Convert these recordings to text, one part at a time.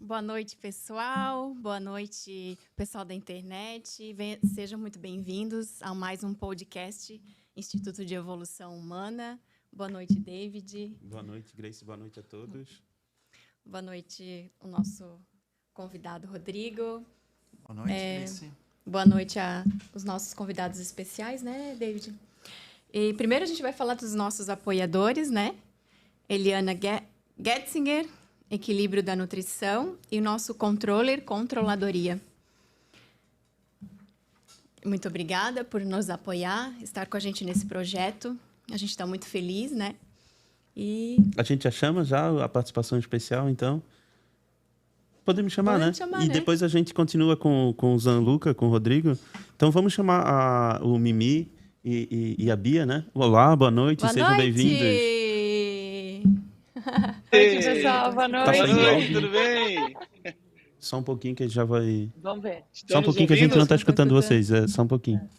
Boa noite, pessoal. Boa noite, pessoal da internet. Sejam muito bem-vindos a mais um podcast Instituto de Evolução Humana. Boa noite, David. Boa noite, Grace. Boa noite a todos. Boa noite, o nosso convidado, Rodrigo. Boa noite, Grace. Boa noite aos nossos convidados especiais, né, David? E primeiro a gente vai falar dos nossos apoiadores, né? Eliana Getzinger, Equilíbrio da Nutrição, e o nosso controller, Controladoria. Muito obrigada por nos apoiar, estar com a gente nesse projeto. A gente está muito feliz, né? E a gente já chama a participação especial, então? Podemos chamar, Podemos né? chamar, e né? depois a gente continua com o Zanluca, com o Rodrigo. Então vamos chamar o Mimi e a Bia, né? Olá, boa noite, boa sejam noite! bem-vindos. Oi, pessoal, boa noite. Tá Boa noite, tudo bem? Só um pouquinho que a gente já vai... Vamos ver. Só um pouquinho que a gente não está Estamos escutando ouvindo? vocês, só um pouquinho.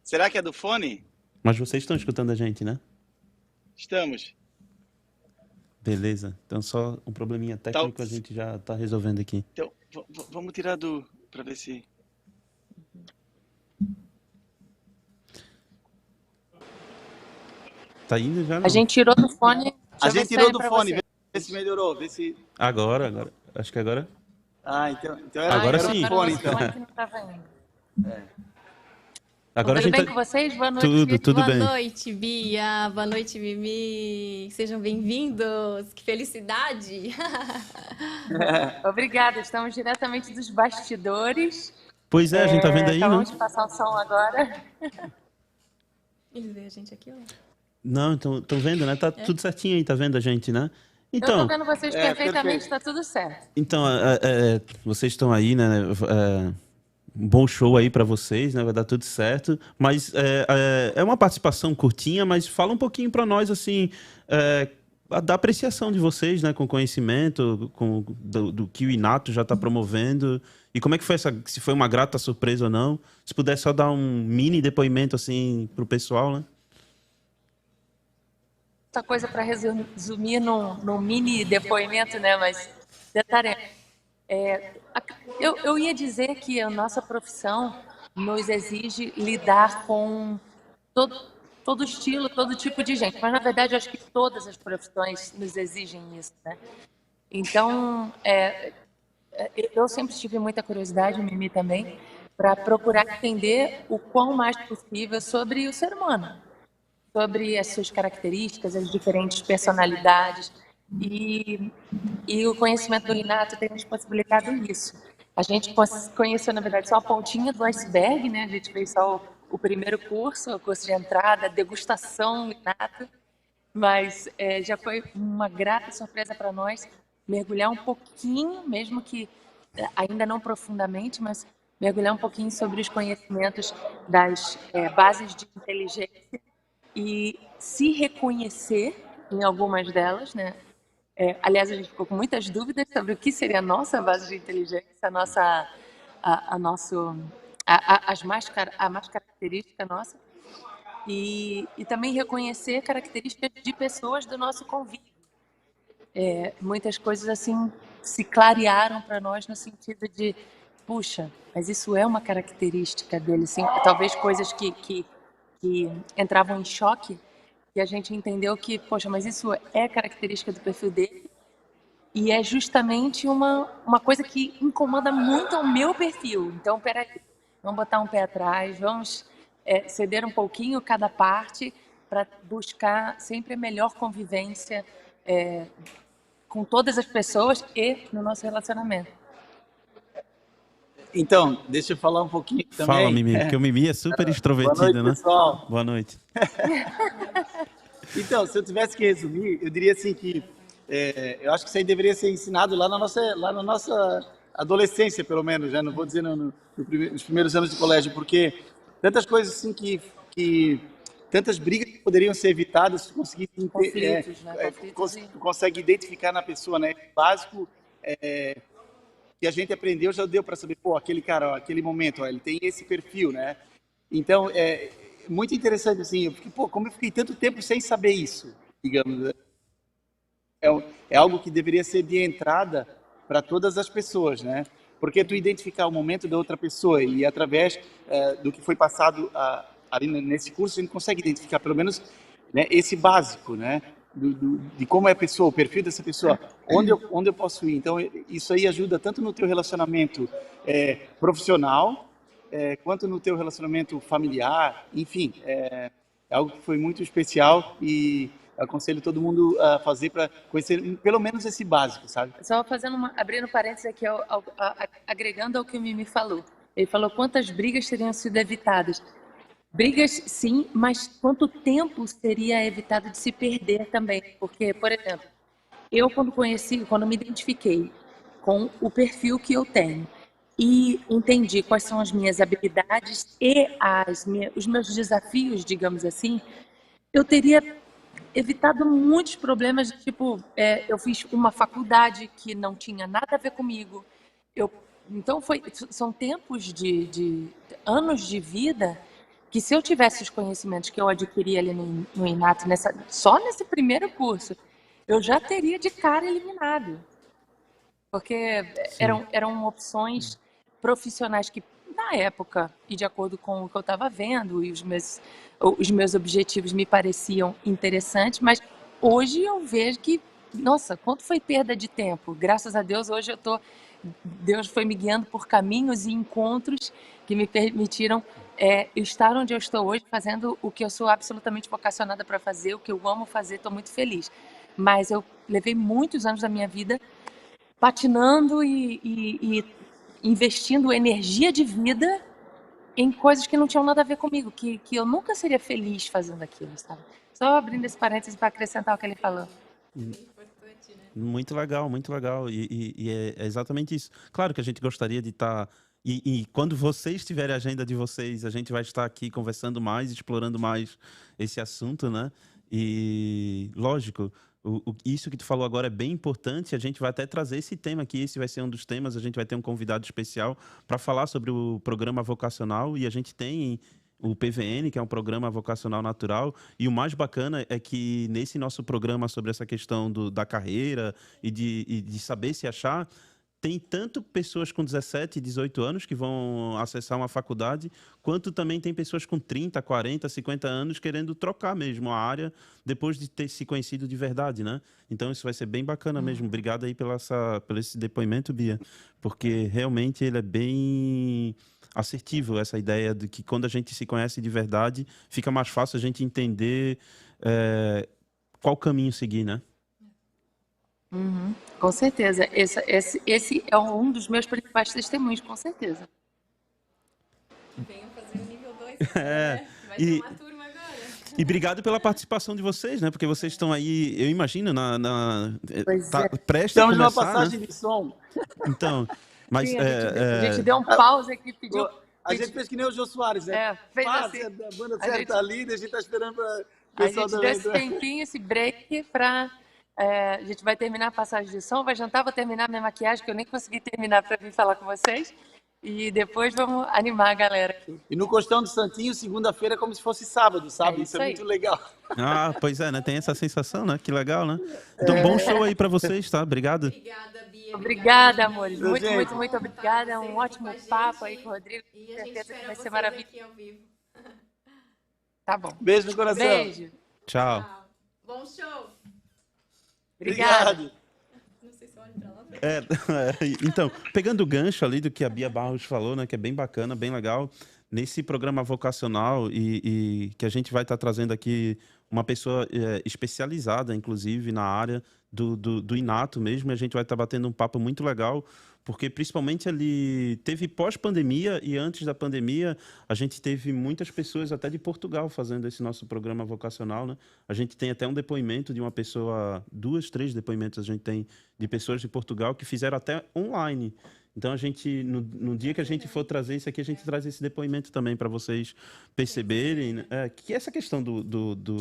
Será que é do fone? Mas vocês estão escutando a gente, né? Estamos. Beleza. Então só um probleminha técnico a gente já está resolvendo aqui. Então, vamos tirar para ver se... Tá indo já? Não? A gente tirou do fone. A gente tirou do fone, vê se melhorou, vê se... Agora. Acho que agora. Ah, então era, Agora era sim. o fone, então. Que não tava indo. Agora a Tudo gente bem com vocês? Boa noite. Tudo Boa bem. noite, Bia. Boa noite, Mimi. Sejam bem-vindos. Que felicidade. Obrigada, estamos diretamente dos bastidores. Pois é, a gente tá vendo aí, Acabamos né? de passar o som agora. Eles veem a gente aqui, ó. Não, estão vendo, né? Tá tudo certinho aí, tá vendo a gente, né? Eu tô Então, vendo vocês perfeitamente, está tudo certo. então vocês estão aí, né? Um bom show aí pra vocês, né? Vai dar tudo certo. Mas é uma participação curtinha, mas fala um pouquinho pra nós, assim, da apreciação de vocês, né? Com conhecimento, do que o Inato já tá promovendo. E como é que foi se foi uma grata surpresa ou não? Se puder só dar um mini depoimento, assim, pro pessoal, né? Muita coisa para resumir num mini depoimento, né? Mas detalhe, eu ia dizer que a nossa profissão nos exige lidar com todo estilo, todo tipo de gente. Mas na verdade, eu acho que todas as profissões nos exigem isso, né? Então, eu sempre tive muita curiosidade, Mimi também, para procurar entender o quão mais possível sobre o ser humano, sobre as suas características, as diferentes personalidades. E o conhecimento do Inato tem nos possibilitado isso. A gente conheceu, na verdade, só a pontinha do iceberg, né? A gente fez só o primeiro curso, o curso de entrada, degustação Inato, mas já foi uma grata surpresa para nós mergulhar um pouquinho, mesmo que ainda não profundamente, mas mergulhar um pouquinho sobre os conhecimentos das bases de inteligência e se reconhecer em algumas delas, né? Aliás, a gente ficou com muitas dúvidas sobre o que seria a nossa base de inteligência, a mais característica nossa, e também reconhecer características de pessoas do nosso convívio. Muitas coisas assim se clarearam para nós no sentido de, puxa, mas isso é uma característica dele, sim. Talvez coisas que entravam em choque, e a gente entendeu que, poxa, mas isso é característica do perfil dele e é justamente uma coisa que incomoda muito o meu perfil. Então, peraí, vamos botar um pé atrás, vamos ceder um pouquinho cada parte para buscar sempre a melhor convivência com todas as pessoas e no nosso relacionamento. Então, deixa eu falar um pouquinho também. Fala, Mimi, porque o Mimi é super extrovertido, Boa noite, né? pessoal. Boa noite. Então, se eu tivesse que resumir, eu diria assim que eu acho que isso aí deveria ser ensinado lá na nossa adolescência, pelo menos, já não vou dizer nos primeiros anos de colégio, porque tantas coisas assim tantas brigas que poderiam ser evitadas se conseguisse Conflitos, né? consegue identificar na pessoa, né? O básico que a gente aprendeu já deu para saber, pô, aquele cara, ó, aquele momento, ó, ele tem esse perfil, né? Então, muito interessante, assim, como eu fiquei tanto tempo sem saber isso, digamos. é algo que deveria ser de entrada para todas as pessoas, né? Porque tu identificar o momento da outra pessoa e através do que foi passado ali nesse curso, a gente consegue identificar pelo menos, né, esse básico, né? De como é a pessoa, o perfil dessa pessoa, onde eu posso ir. Então, isso aí ajuda tanto no teu relacionamento profissional, quanto no teu relacionamento familiar, enfim, é algo que foi muito especial e aconselho todo mundo a fazer para conhecer pelo menos esse básico, sabe? Só abrindo parênteses aqui, agregando ao que o Mimi falou. Ele falou quantas brigas teriam sido evitadas. Brigas, sim, mas quanto tempo seria evitado de se perder também? Porque, por exemplo, eu quando me identifiquei com o perfil que eu tenho e entendi quais são as minhas habilidades e os meus desafios, digamos assim, eu teria evitado muitos problemas, tipo, eu fiz uma faculdade que não tinha nada a ver comigo. Então, são tempos de anos de vida que se eu tivesse os conhecimentos que eu adquiri ali no Inato, só nesse primeiro curso, eu já teria de cara eliminado. Porque eram opções profissionais que, na época, e de acordo com o que eu estava vendo, e os meus objetivos me pareciam interessantes, mas hoje eu vejo que, nossa, quanto foi perda de tempo. Graças a Deus, hoje Deus foi me guiando por caminhos e encontros que me permitiram estar onde eu estou hoje, fazendo o que eu sou absolutamente vocacionada para fazer, o que eu amo fazer, estou muito feliz. Mas eu levei muitos anos da minha vida patinando e investindo energia de vida em coisas que não tinham nada a ver comigo, que eu nunca seria feliz fazendo aquilo, sabe? Só abrindo esse parênteses para acrescentar o que ele falou. Muito legal, muito legal. E é exatamente isso. Claro que a gente gostaria de estar... E quando vocês tiverem a agenda de vocês, a gente vai estar aqui conversando mais, explorando mais esse assunto, né? E, lógico, isso que tu falou agora é bem importante. A gente vai até trazer esse tema aqui. Esse vai ser um dos temas. A gente vai ter um convidado especial para falar sobre o programa vocacional. E a gente tem o PVN, que é um programa vocacional natural. E o mais bacana é que nesse nosso programa sobre essa questão da carreira e de saber se achar, tem tanto pessoas com 17, 18 anos que vão acessar uma faculdade, quanto também tem pessoas com 30, 40, 50 anos querendo trocar mesmo a área depois de ter se conhecido de verdade, né? Então isso vai ser bem bacana mesmo. Obrigado aí pelo esse depoimento, Bia, porque realmente ele é bem assertivo, essa ideia de que quando a gente se conhece de verdade, fica mais fácil a gente entender qual caminho seguir, né? Uhum, com certeza. Esse é um dos meus principais testemunhos, com certeza. Venham fazer o nível 2, vai e- ter uma turma agora. E obrigado pela participação de vocês, né? Porque vocês estão aí, eu imagino, Pois prestes a Estamos numa começar, passagem né? de som. Então, mas Sim, a gente deu um pause aqui, pediu. A gente fez que nem o Jô Soares, né? Fez Passa, assim. a banda A certa gente- ali, a gente tá esperando para o A pessoal gente deu esse tempinho, esse break para. A gente vai terminar a passagem de som, vai jantar, vou terminar minha maquiagem, que eu nem consegui terminar para vir falar com vocês. E depois vamos animar a galera aqui. E no Costão do Santinho, segunda-feira é como se fosse sábado, sabe? É Isso isso é aí. muito legal. pois é, né? Tem essa sensação, né? Que legal, né? Então, bom show aí pra vocês, tá? Obrigado. Obrigada, Bia. Obrigada, amores. Meu Muito, gente. muito, muito obrigada. Um ótimo Com a gente. papo aí com o Rodrigo. E a gente Certeza que espera vai ser vocês maravilhoso. aqui ao vivo. Tá bom. Beijo no coração. Beijo. Tchau. Tchau. Bom show. Obrigada. Obrigado. Não sei se eu olho pra lá. Então, pegando o gancho ali do que a Bia Barros falou, né? Que é bem bacana, bem legal. Nesse programa vocacional e que a gente vai estar trazendo aqui uma pessoa especializada, inclusive, na área do Inato mesmo. E a gente vai estar batendo um papo muito legal, porque principalmente ali teve pós-pandemia e antes da pandemia a gente teve muitas pessoas até de Portugal fazendo esse nosso programa vocacional, né? A gente tem até um depoimento de uma pessoa, 2, 3 depoimentos a gente tem de pessoas de Portugal que fizeram até online. Então a gente, no dia que a gente for trazer isso aqui, a gente traz esse depoimento também para vocês perceberem, né, que essa questão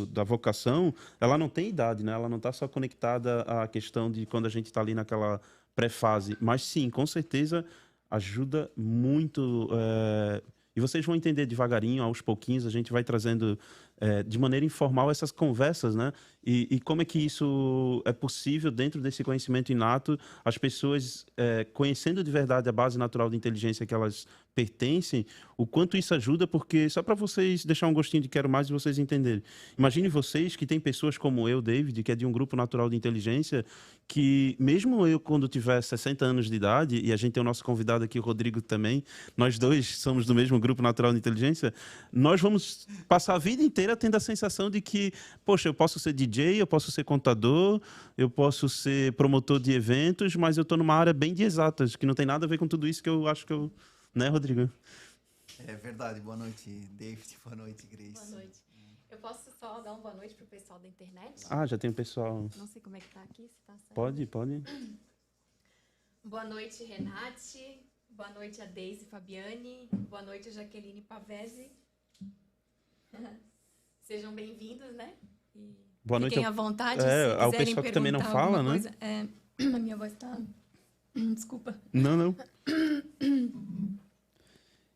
da vocação, ela não tem idade, né? Ela não está só conectada à questão de quando a gente está ali naquela pré-fase, mas sim, com certeza ajuda muito. E vocês vão entender devagarinho, aos pouquinhos, a gente vai trazendo de maneira informal essas conversas, né? E como é que isso é possível dentro desse conhecimento inato, as pessoas conhecendo de verdade a base natural de inteligência que elas pertencem, o quanto isso ajuda, porque só para vocês deixar um gostinho de quero mais e vocês entenderem. Imagine vocês que tem pessoas como eu, David, que é de um grupo natural de inteligência, que mesmo eu, quando tiver 60 anos de idade, e a gente tem o nosso convidado aqui, o Rodrigo também, nós dois somos do mesmo grupo natural de inteligência, nós vamos passar a vida inteira tendo a sensação de que, poxa, eu posso ser DJ, eu posso ser contador, eu posso ser promotor de eventos, mas eu estou numa área bem de exatas, que não tem nada a ver com tudo isso que eu acho que eu... Né, Rodrigo? É verdade. Boa noite, David. Boa noite, Grace. Boa noite. Eu posso só dar uma boa noite pro pessoal da internet? Ah, já tem o pessoal. Não sei como é que tá aqui, se tá certo. Pode. Boa noite, Renate. Boa noite a Deise Fabiani. Boa noite, Jaqueline Pavese. Sejam bem-vindos, né? E boa noite. fiquem à vontade. Ao pessoal que também não fala, né? Coisa. A minha voz tá... Desculpa. Não.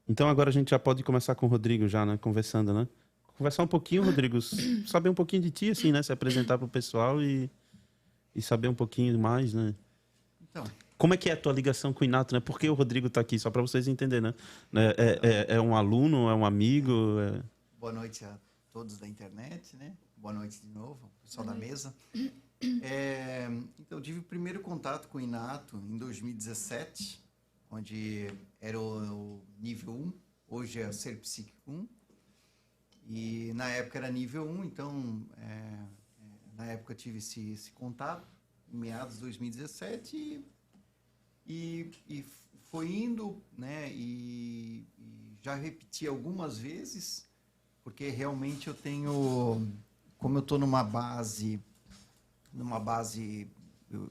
Então agora a gente já pode começar com o Rodrigo já, né? Conversando, né? Conversar um pouquinho, Rodrigo, saber um pouquinho de ti, assim, né? Se apresentar para o pessoal e saber um pouquinho mais, né? Então, como é que é a tua ligação com o Inato, né? Por que o Rodrigo está aqui? Só para vocês entenderem, né? É um aluno, é um amigo? Boa noite a todos da internet, né? Boa noite de novo, pessoal da mesa. Então, eu tive o primeiro contato com o Inato em 2017, onde era o nível 1, hoje é o Ser Psíquico 1. E na época era nível 1, então na época eu tive esse contato, em meados de 2017, e foi indo, né? E já repeti algumas vezes, porque realmente eu tenho, como eu estou numa base,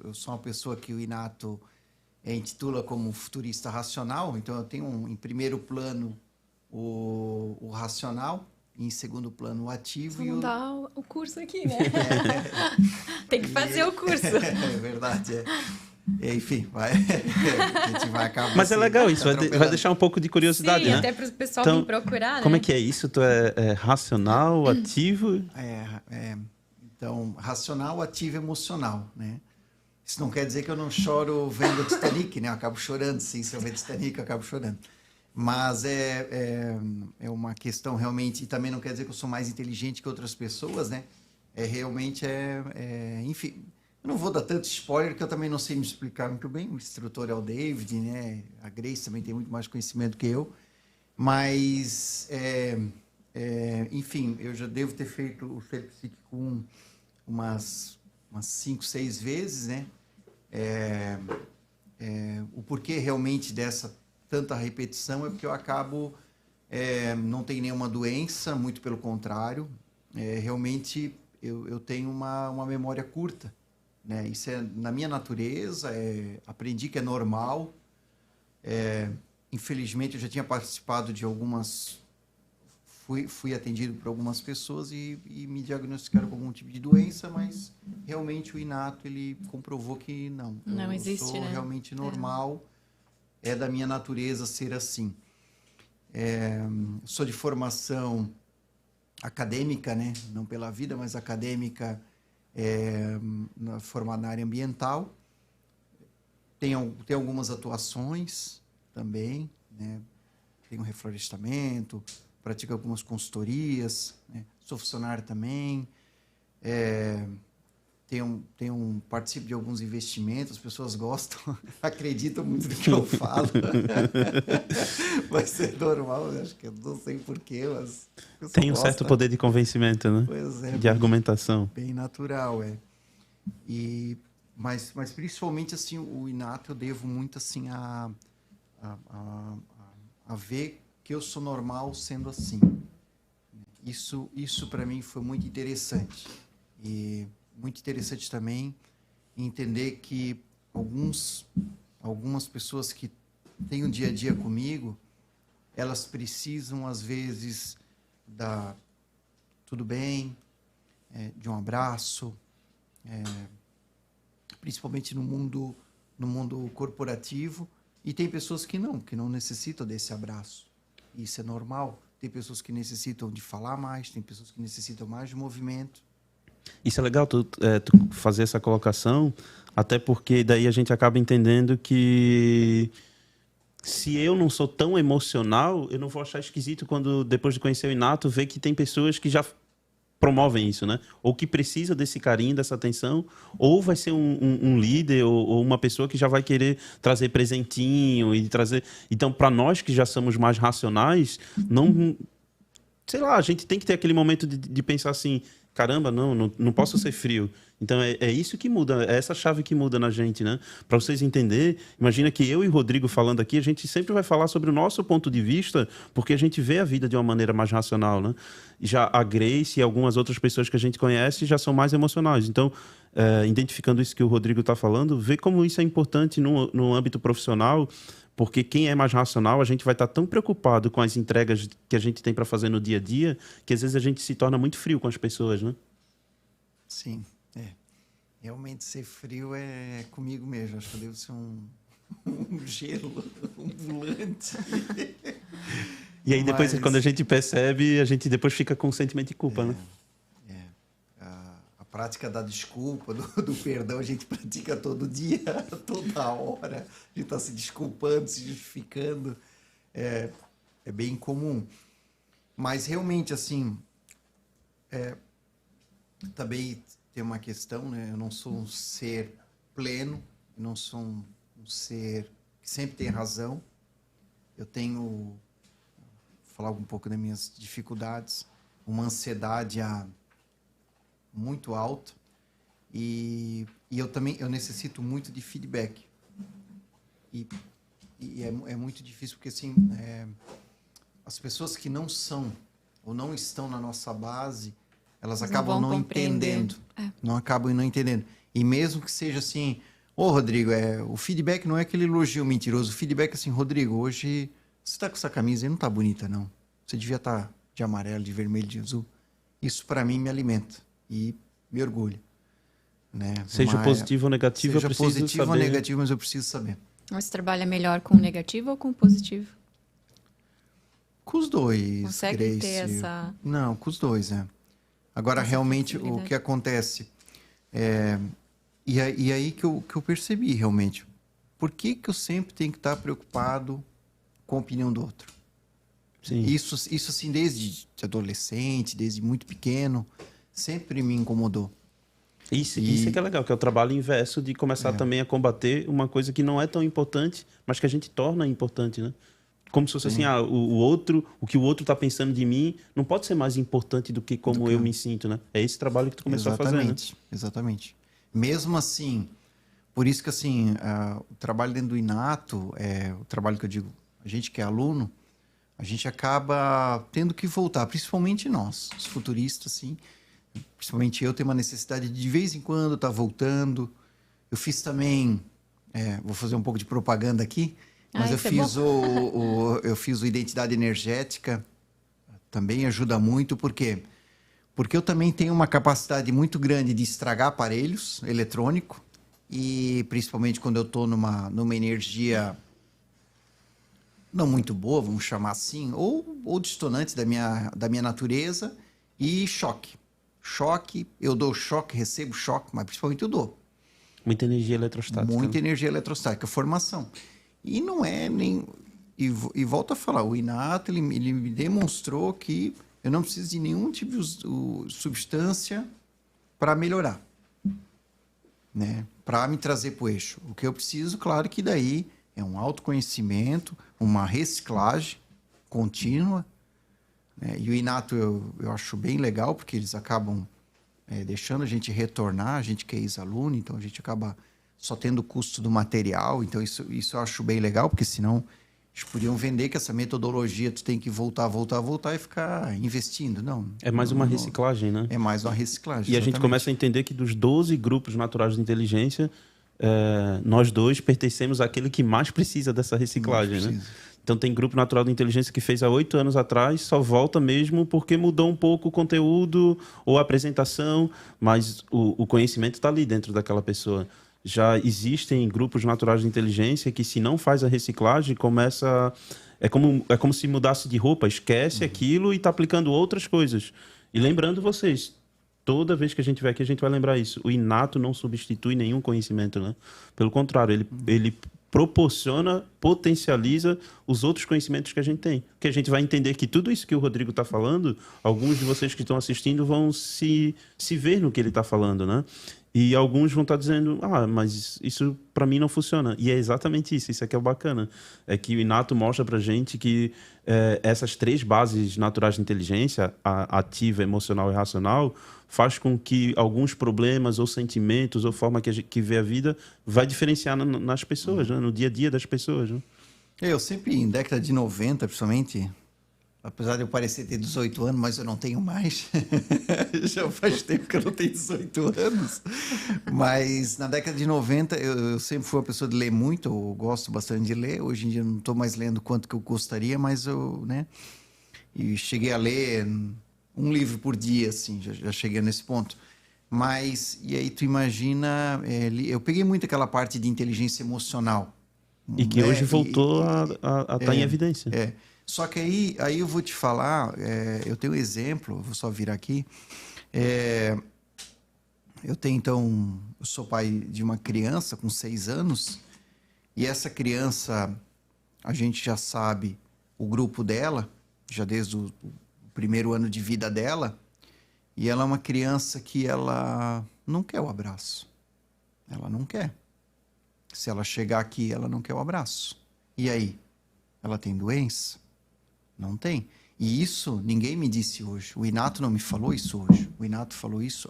eu sou uma pessoa que o Inato intitula como futurista racional, então eu tenho em primeiro plano o racional, em segundo plano o ativo. Vamos dar o curso aqui, né? Tem que fazer o curso. É verdade, enfim, a gente vai acabar. Mas é legal isso, vai deixar um pouco de curiosidade, sim, né? até para o pessoal então, vir procurar, né? Como é que é isso? Tu é racional, ativo? Então, racional, ativo e emocional, né? Isso não quer dizer que eu não choro vendo Titanic, né? Eu acabo chorando, sim, se eu ver Titanic, eu acabo chorando. Mas é uma questão realmente, e também não quer dizer que eu sou mais inteligente que outras pessoas, né? Enfim, eu não vou dar tanto spoiler, que eu também não sei me explicar muito bem. O instrutor é o David, né? A Grace também tem muito mais conhecimento que eu. Mas, enfim, eu já devo ter feito o Ser Psíquico 1 umas 5, 6 vezes, né? O porquê realmente dessa tanta repetição é porque eu acabo, não tenho nenhuma doença, muito pelo contrário, realmente eu tenho uma memória curta, né? Isso é na minha natureza, aprendi que é normal, infelizmente eu já tinha participado de algumas, fui atendido por algumas pessoas e me diagnosticaram com algum tipo de doença, mas realmente o Inato, ele comprovou que não existe, sou né? realmente normal. É da minha natureza ser assim. Sou de formação acadêmica, né? Não pela vida, mas acadêmica, formada na área ambiental. Tenho algumas atuações também, né? Tenho reflorestamento, pratico algumas consultorias, né? Sou funcionário também. Participo de alguns investimentos, as pessoas gostam, acreditam muito no que eu falo. Vai ser normal, acho que eu não sei porquê, mas... Tem um certo poder de convencimento, né? Pois é. De argumentação. Bem natural, Mas principalmente, assim, o Inato eu devo muito, assim, a ver que eu sou normal sendo assim. Isso para mim foi muito interessante. E muito interessante também entender que algumas pessoas que têm o dia a dia comigo, elas precisam, às vezes, tudo bem, de um abraço, principalmente no mundo corporativo, e tem pessoas que não necessitam desse abraço. Isso é normal, tem pessoas que necessitam de falar mais, tem pessoas que necessitam mais de movimento. Isso é legal, tu fazer essa colocação, até porque daí a gente acaba entendendo que se eu não sou tão emocional, eu não vou achar esquisito quando, depois de conhecer o Inato, ver que tem pessoas que já promovem isso, né? Ou que precisa desse carinho, dessa atenção, ou vai ser um líder ou uma pessoa que já vai querer trazer presentinho e trazer... Então, para nós que já somos mais racionais, não... Sei lá, a gente tem que ter aquele momento de pensar assim, caramba, não posso ser frio. Então, é isso que muda, é essa chave que muda na gente, né? Para vocês entenderem, imagina que eu e o Rodrigo falando aqui, a gente sempre vai falar sobre o nosso ponto de vista, porque a gente vê a vida de uma maneira mais racional, né? Já a Grace e algumas outras pessoas que a gente conhece já são mais emocionais. Então, identificando isso que o Rodrigo está falando, vê como isso é importante no âmbito profissional, porque quem é mais racional, a gente vai estar tão preocupado com as entregas que a gente tem para fazer no dia a dia, que às vezes a gente se torna muito frio com as pessoas, né? Sim, realmente ser frio é comigo mesmo. Acho que eu devo ser um gelo ambulante. E aí depois, quando a gente percebe, a gente depois fica com um sentimento de culpa, né? A prática da desculpa, do perdão, a gente pratica todo dia, toda hora. A gente está se desculpando, se justificando. É bem comum. Mas realmente, assim, também tem uma questão, né? Eu não sou um ser pleno, eu não sou um ser que sempre tem razão. Eu tenho, vou falar um pouco das minhas dificuldades, uma ansiedade muito alta e eu necessito muito de feedback. E é muito difícil porque, assim, as pessoas que não são ou não estão na nossa base, elas acabam não entendendo. Não acabam não entendendo. E mesmo que seja assim, Rodrigo, o feedback não é aquele elogio mentiroso. O feedback é assim, Rodrigo, hoje você está com essa camisa e não está bonita, não. Você devia estar de amarelo, de vermelho, de azul. Isso, para mim, me alimenta e me orgulha. Né? Seja positivo ou negativo, eu preciso saber. Seja positivo ou negativo, mas eu preciso saber. Você trabalha melhor com negativo ou com positivo? Com os dois, Consegue Grace. ter essa... Não, com os dois, Agora, realmente, o que acontece... E aí que eu percebi, realmente. Por que eu sempre tenho que estar preocupado com a opinião do outro? Sim. Isso assim, desde adolescente, desde muito pequeno, sempre me incomodou. Isso é que é legal, que é o trabalho inverso de começar também a combater uma coisa que não é tão importante, mas que a gente torna importante, né? Como se fosse assim, o que o outro está pensando de mim não pode ser mais importante do que como eu me sinto, né? É esse trabalho que tu começou a fazer, né? Exatamente. Mesmo assim, por isso que assim, o trabalho dentro do Inato, o trabalho que eu digo, a gente que é aluno, a gente acaba tendo que voltar, principalmente nós, os futuristas, assim, principalmente eu tenho uma necessidade de vez em quando estar voltando. Eu fiz também, vou fazer um pouco de propaganda aqui, mas eu fiz o Identidade Energética, também ajuda muito, por quê? Porque eu também tenho uma capacidade muito grande de estragar aparelhos eletrônicos, e principalmente quando eu estou numa energia não muito boa, vamos chamar assim, ou distonante da minha natureza, e choque. Choque, eu dou choque, recebo choque, mas principalmente eu dou. Muita energia eletrostática. Muita energia eletrostática, formação. E não é nem... E volto a falar, o Inato, ele me demonstrou que eu não preciso de nenhum tipo de substância para melhorar, né? Para me trazer para o eixo. O que eu preciso, claro que daí é um autoconhecimento, uma reciclagem contínua, né? E o Inato eu acho bem legal, porque eles acabam deixando a gente retornar, a gente que é ex-aluno, então a gente acaba só tendo o custo do material, então isso eu acho bem legal, porque senão eles podiam vender que essa metodologia tu tem que voltar e ficar investindo. Não. É mais uma reciclagem, né? É mais uma reciclagem. E a gente começa a entender que dos 12 grupos naturais de inteligência, nós dois pertencemos àquele que mais precisa dessa reciclagem, né? Então tem grupo natural de inteligência que fez há 8 anos atrás, só volta mesmo porque mudou um pouco o conteúdo ou a apresentação, mas o conhecimento está ali dentro daquela pessoa. Já existem grupos naturais de inteligência que, se não faz a reciclagem, começa é como se mudasse de roupa, esquece aquilo e está aplicando outras coisas. E lembrando vocês, toda vez que a gente vier aqui, a gente vai lembrar isso. O inato não substitui nenhum conhecimento, né? Pelo contrário, ele proporciona, potencializa os outros conhecimentos que a gente tem. Porque a gente vai entender que tudo isso que o Rodrigo está falando, alguns de vocês que estão assistindo vão se ver no que ele está falando, né? E alguns vão estar dizendo, mas isso para mim não funciona. E é exatamente isso, isso aqui é o bacana. É que o inato mostra para gente que essas 3 bases naturais de inteligência, a ativa, emocional e racional, faz com que alguns problemas ou sentimentos ou forma que vê a vida vai diferenciar nas pessoas, né? No dia a dia das pessoas. Né? Eu sempre, em década de 90, principalmente, apesar de eu parecer ter 18 anos, mas eu não tenho mais. Já faz tempo que eu não tenho 18 anos. Mas na década de 90, eu sempre fui uma pessoa de ler muito, eu gosto bastante de ler. Hoje em dia eu não estou mais lendo quanto que eu gostaria, mas eu, né? E cheguei a ler um livro por dia, assim, já cheguei nesse ponto. Mas, e aí tu imagina, eu peguei muito aquela parte de inteligência emocional. E que hoje voltou a estar em evidência. Só que aí eu vou te falar, eu tenho um exemplo, vou só vir aqui. Eu sou pai de uma criança com 6 anos, e essa criança, a gente já sabe o grupo dela, já desde o primeiro ano de vida dela, e ela é uma criança que ela não quer o abraço. Ela não quer. Se ela chegar aqui, ela não quer o abraço. E aí? Ela tem doença? Não tem. E isso ninguém me disse hoje. O Inato não me falou isso hoje. O Inato falou isso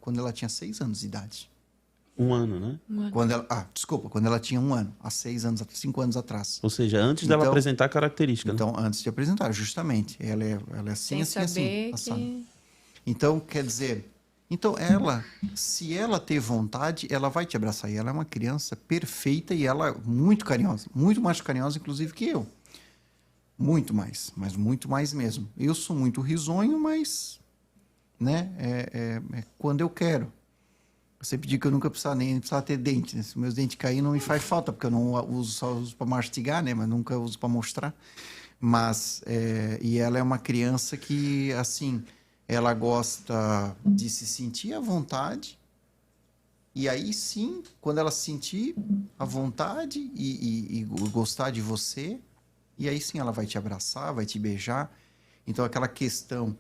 quando ela tinha 6 anos de idade. 1 ano, né? Quando ela tinha 1 ano, há 5 anos atrás. Ou seja, antes dela apresentar a característica. Então, antes de apresentar, justamente. Ela é assim, sem saber assim. que... Então, quer dizer... Então, se ela ter vontade, ela vai te abraçar. E ela é uma criança perfeita e ela é muito carinhosa. Muito mais carinhosa, inclusive, que eu. Muito mais, mas muito mais mesmo. Eu sou muito risonho, mas... né, é quando eu quero. Eu sempre digo que eu nunca precisava ter dente. Né? Se meus dentes caírem, não me faz falta, porque eu não uso, só uso para mastigar, né? Mas nunca uso para mostrar. Mas, e ela é uma criança que, assim... ela gosta de se sentir à vontade, e aí sim, quando ela sentir à vontade e gostar de você, e aí sim ela vai te abraçar, vai te beijar. Então aquela questão,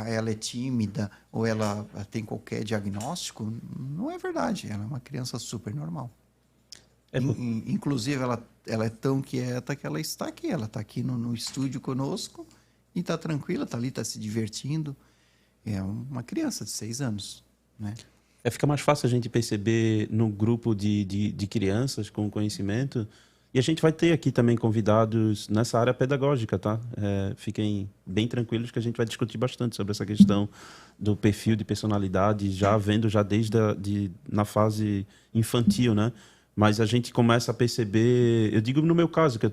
ela é tímida ou ela tem qualquer diagnóstico, não é verdade, ela é uma criança super normal. Inclusive ela é tão quieta que ela está aqui, ela está aqui no estúdio conosco, e está tranquila, está ali, está se divertindo. É uma criança de 6 anos, né? Fica mais fácil a gente perceber no grupo de crianças com conhecimento. E a gente vai ter aqui também convidados nessa área pedagógica, tá? Fiquem bem tranquilos que a gente vai discutir bastante sobre essa questão do perfil de personalidade, já vendo desde na fase infantil, né? Mas a gente começa a perceber, eu digo no meu caso, que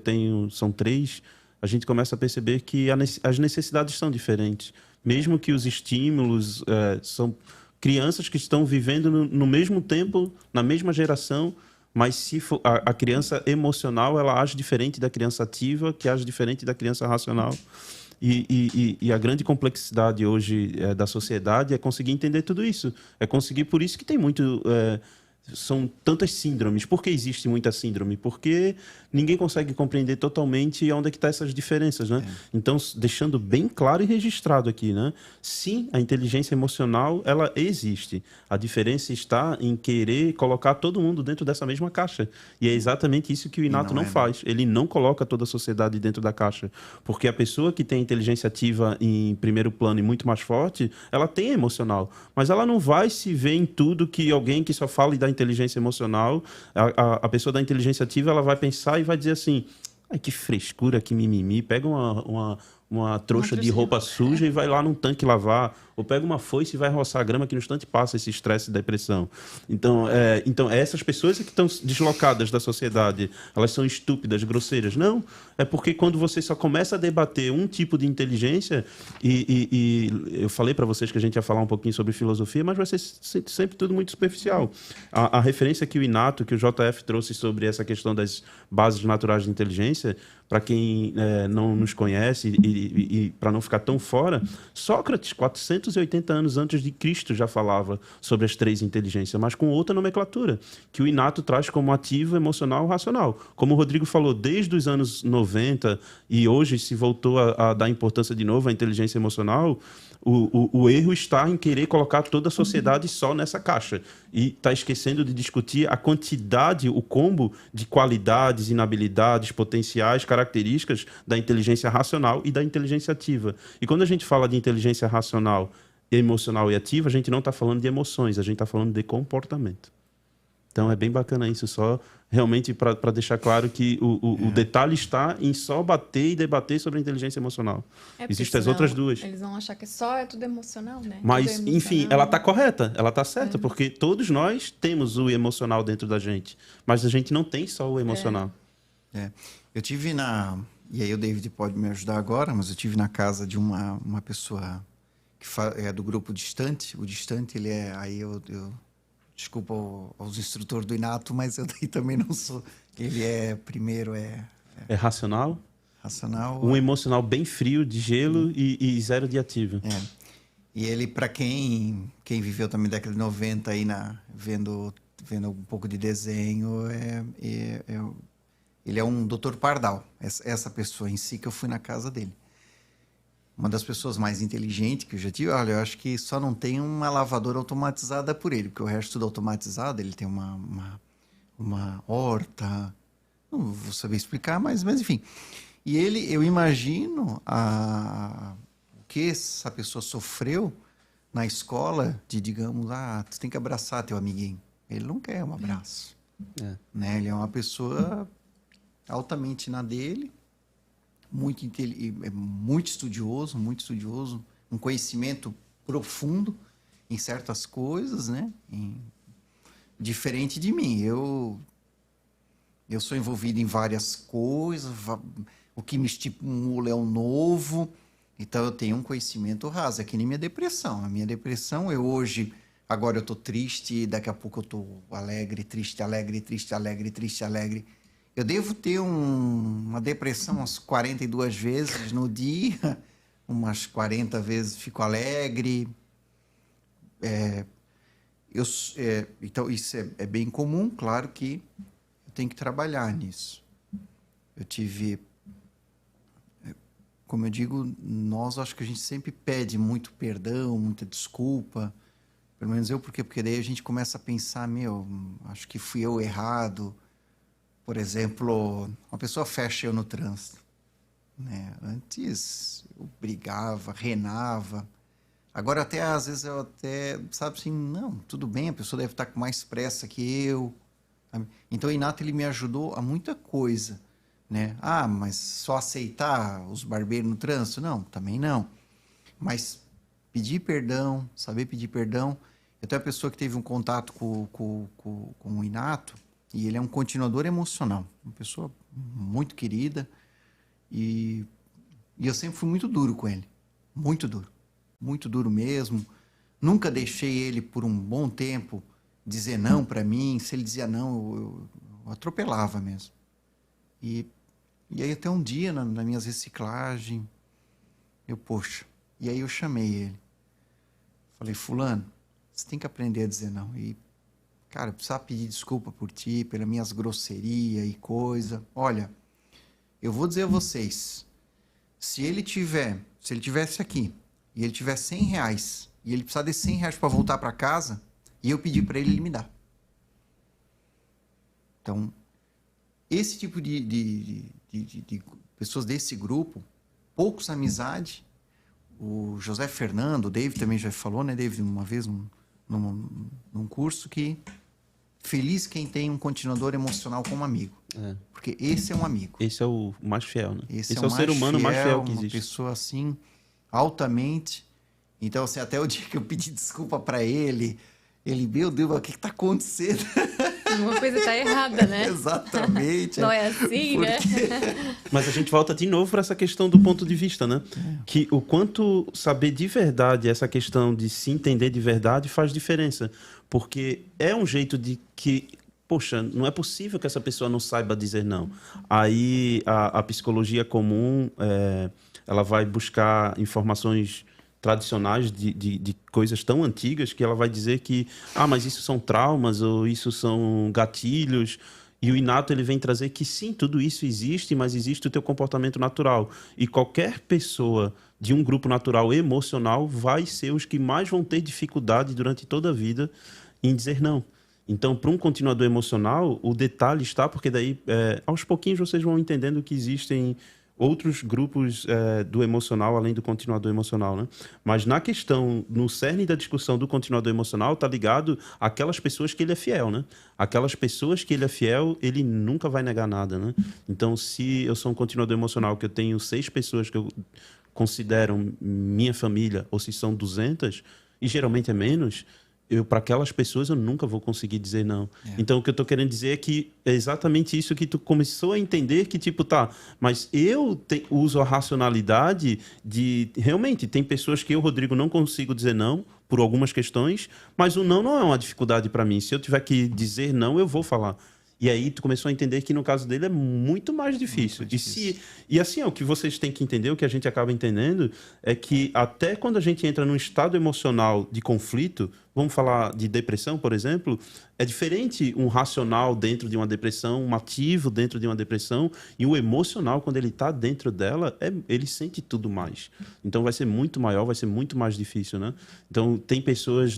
são 3, a gente começa a perceber que as necessidades são diferentes. Mesmo que os estímulos são crianças que estão vivendo no mesmo tempo, na mesma geração, mas se for, a criança emocional ela age diferente da criança ativa, que age diferente da criança racional. E a grande complexidade hoje da sociedade é conseguir entender tudo isso. É conseguir, por isso que tem muito... são tantas síndromes. Por que existe muita síndrome? Porque ninguém consegue compreender totalmente onde é que estão essas diferenças, né? Então, deixando bem claro e registrado aqui, né? Sim, a inteligência emocional, ela existe. A diferença está em querer colocar todo mundo dentro dessa mesma caixa. E é exatamente isso que o Inato não faz. Ele não coloca toda a sociedade dentro da caixa. Porque a pessoa que tem inteligência ativa em primeiro plano e muito mais forte, ela tem emocional. Mas ela não vai se ver em tudo que alguém que só fala da inteligência emocional, a pessoa da inteligência ativa, ela vai pensar e vai dizer assim, ai, que frescura, que mimimi, pega uma trouxa de roupa suja e vai lá num tanque lavar, ou pega uma foice e vai roçar a grama que no instante passa esse estresse e depressão. Então, essas pessoas que estão deslocadas da sociedade, elas são estúpidas, grosseiras. Não, é porque quando você só começa a debater um tipo de inteligência, e eu falei para vocês que a gente ia falar um pouquinho sobre filosofia, mas vai ser sempre tudo muito superficial. A referência que o Inato, que o JF trouxe sobre essa questão das bases naturais de inteligência, para quem não nos conhece e para não ficar tão fora, Sócrates, 480 anos antes de Cristo, já falava sobre as três inteligências, mas com outra nomenclatura, que o Inato traz como ativo, emocional, racional. Como o Rodrigo falou, desde os anos 90 e hoje se voltou a dar importância de novo à inteligência emocional, o erro está em querer colocar toda a sociedade só nessa caixa e está esquecendo de discutir a quantidade, o combo de qualidades, inabilidades, potenciais, características da inteligência racional e da inteligência ativa. E quando a gente fala de inteligência racional, emocional e ativa, a gente não está falando de emoções, a gente está falando de comportamento. Então é bem bacana isso, só realmente para deixar claro que o detalhe está em só bater e debater sobre a inteligência emocional. Existem as outras duas. Eles vão achar que é tudo emocional, né? Mas, Tudo emocional. enfim, ela está correta, ela está certa, porque todos nós temos o emocional dentro da gente, mas a gente não tem só o emocional. Eu tive e aí o David pode me ajudar agora, mas eu tive na casa de uma pessoa que é do grupo Distante. O Distante, ele é... Aí eu desculpa aos instrutores do Inato, mas eu daí também não sou. Ele primeiro é racional. Racional. Um emocional bem frio, de gelo e zero de ativo. E ele, para quem viveu também década de 90 aí vendo um pouco de desenho, ele é um Dr. Pardal, essa pessoa em si, que eu fui na casa dele. Uma das pessoas mais inteligentes que eu já tive. Olha, eu acho que só não tem uma lavadora automatizada por ele, porque o resto tudo automatizado. Ele tem uma horta, não vou saber explicar, mas enfim. E eu imagino o que essa pessoa sofreu na escola de, digamos, tu tem que abraçar teu amiguinho. Ele não quer um abraço. Né? Ele é uma pessoa altamente na dele, muito estudioso, um conhecimento profundo em certas coisas, né? Diferente de mim. Eu sou envolvido em várias coisas, o que me estimula é o novo, então eu tenho um conhecimento raso. É que nem minha depressão. A minha depressão, agora eu tô triste, daqui a pouco eu tô alegre, triste, alegre, triste, alegre, triste, alegre. Eu devo ter uma depressão umas 42 vezes no dia, umas 40 vezes fico alegre. Então, isso é bem comum, claro que eu tenho que trabalhar nisso. Eu tive... Como eu digo, acho que a gente sempre pede muito perdão, muita desculpa. Pelo menos eu, porque daí a gente começa a pensar, acho que fui eu errado. Por exemplo, uma pessoa fecha eu no trânsito, né? Antes eu brigava, renava. Agora às vezes eu sabe assim, não, tudo bem, a pessoa deve estar com mais pressa que eu. Então o Inato, ele me ajudou a muita coisa, né? Mas só aceitar os barbeiros no trânsito? Não, também não. Mas pedir perdão, saber pedir perdão. Eu tenho uma pessoa que teve um contato com o Inato, e ele é um continuador emocional, uma pessoa muito querida, e eu sempre fui muito duro com ele, muito duro mesmo. Nunca deixei ele por um bom tempo dizer não para mim. Se ele dizia não, eu atropelava mesmo. E aí até um dia, nas minhas reciclagens, e aí eu chamei ele. Falei, fulano, você tem que aprender a dizer não. E, cara, eu precisava pedir desculpa por ti, pelas minhas grosserias e coisa. Olha, eu vou dizer a vocês, se ele tivesse aqui, e ele tiver R$100, e ele precisar de R$100 para voltar para casa, e eu pedir para ele me dá. Então, esse tipo de pessoas desse grupo, poucos amizade. O José Fernando, o David também já falou, né, David, uma vez num curso, que feliz quem tem um continuador emocional como amigo. Porque esse é um amigo. Esse é o mais fiel, né? Esse é o ser humano mais fiel que uma existe. pessoa assim, altamente. Então, assim, até o dia que eu pedi desculpa para ele, meu Deus, o que está acontecendo? Uma coisa está errada, né? Exatamente. Não é assim, né? Mas a gente volta de novo para essa questão do ponto de vista, né? Que o quanto saber de verdade, essa questão de se entender de verdade faz diferença. Porque é um jeito de que, poxa, não é possível que essa pessoa não saiba dizer não. Aí a psicologia comum, ela vai buscar informações tradicionais de coisas tão antigas que ela vai dizer que, mas isso são traumas ou isso são gatilhos. E o inato ele vem trazer que sim, tudo isso existe, mas existe o teu comportamento natural. E qualquer pessoa de um grupo natural emocional vai ser os que mais vão ter dificuldade durante toda a vida em dizer não. Então, para um continuador emocional, o detalhe está, porque daí, aos pouquinhos, vocês vão entendendo que existem outros grupos do emocional, além do continuador emocional, né? Mas na questão, no cerne da discussão do continuador emocional, tá ligado àquelas pessoas que ele é fiel, né? Aquelas pessoas que ele é fiel, ele nunca vai negar nada, né? Então, se eu sou um continuador emocional, que eu tenho 6 pessoas que eu considero minha família, ou se são 200, e geralmente é menos, para aquelas pessoas eu nunca vou conseguir dizer não. Então o que eu estou querendo dizer é que é exatamente isso que tu começou a entender, que tipo, mas eu uso a racionalidade de... Realmente, tem pessoas que eu, Rodrigo, não consigo dizer não por algumas questões, mas o não é uma dificuldade para mim. Se eu tiver que dizer não, eu vou falar. E aí tu começou a entender que no caso dele é muito mais difícil. Muito difícil. E assim, o que vocês têm que entender, o que a gente acaba entendendo, é que até quando a gente entra num estado emocional de conflito, vamos falar de depressão, por exemplo, é diferente um racional dentro de uma depressão, um ativo dentro de uma depressão, e o emocional, quando ele está dentro dela, ele sente tudo mais. Então vai ser muito maior, vai ser muito mais difícil, né? Então tem pessoas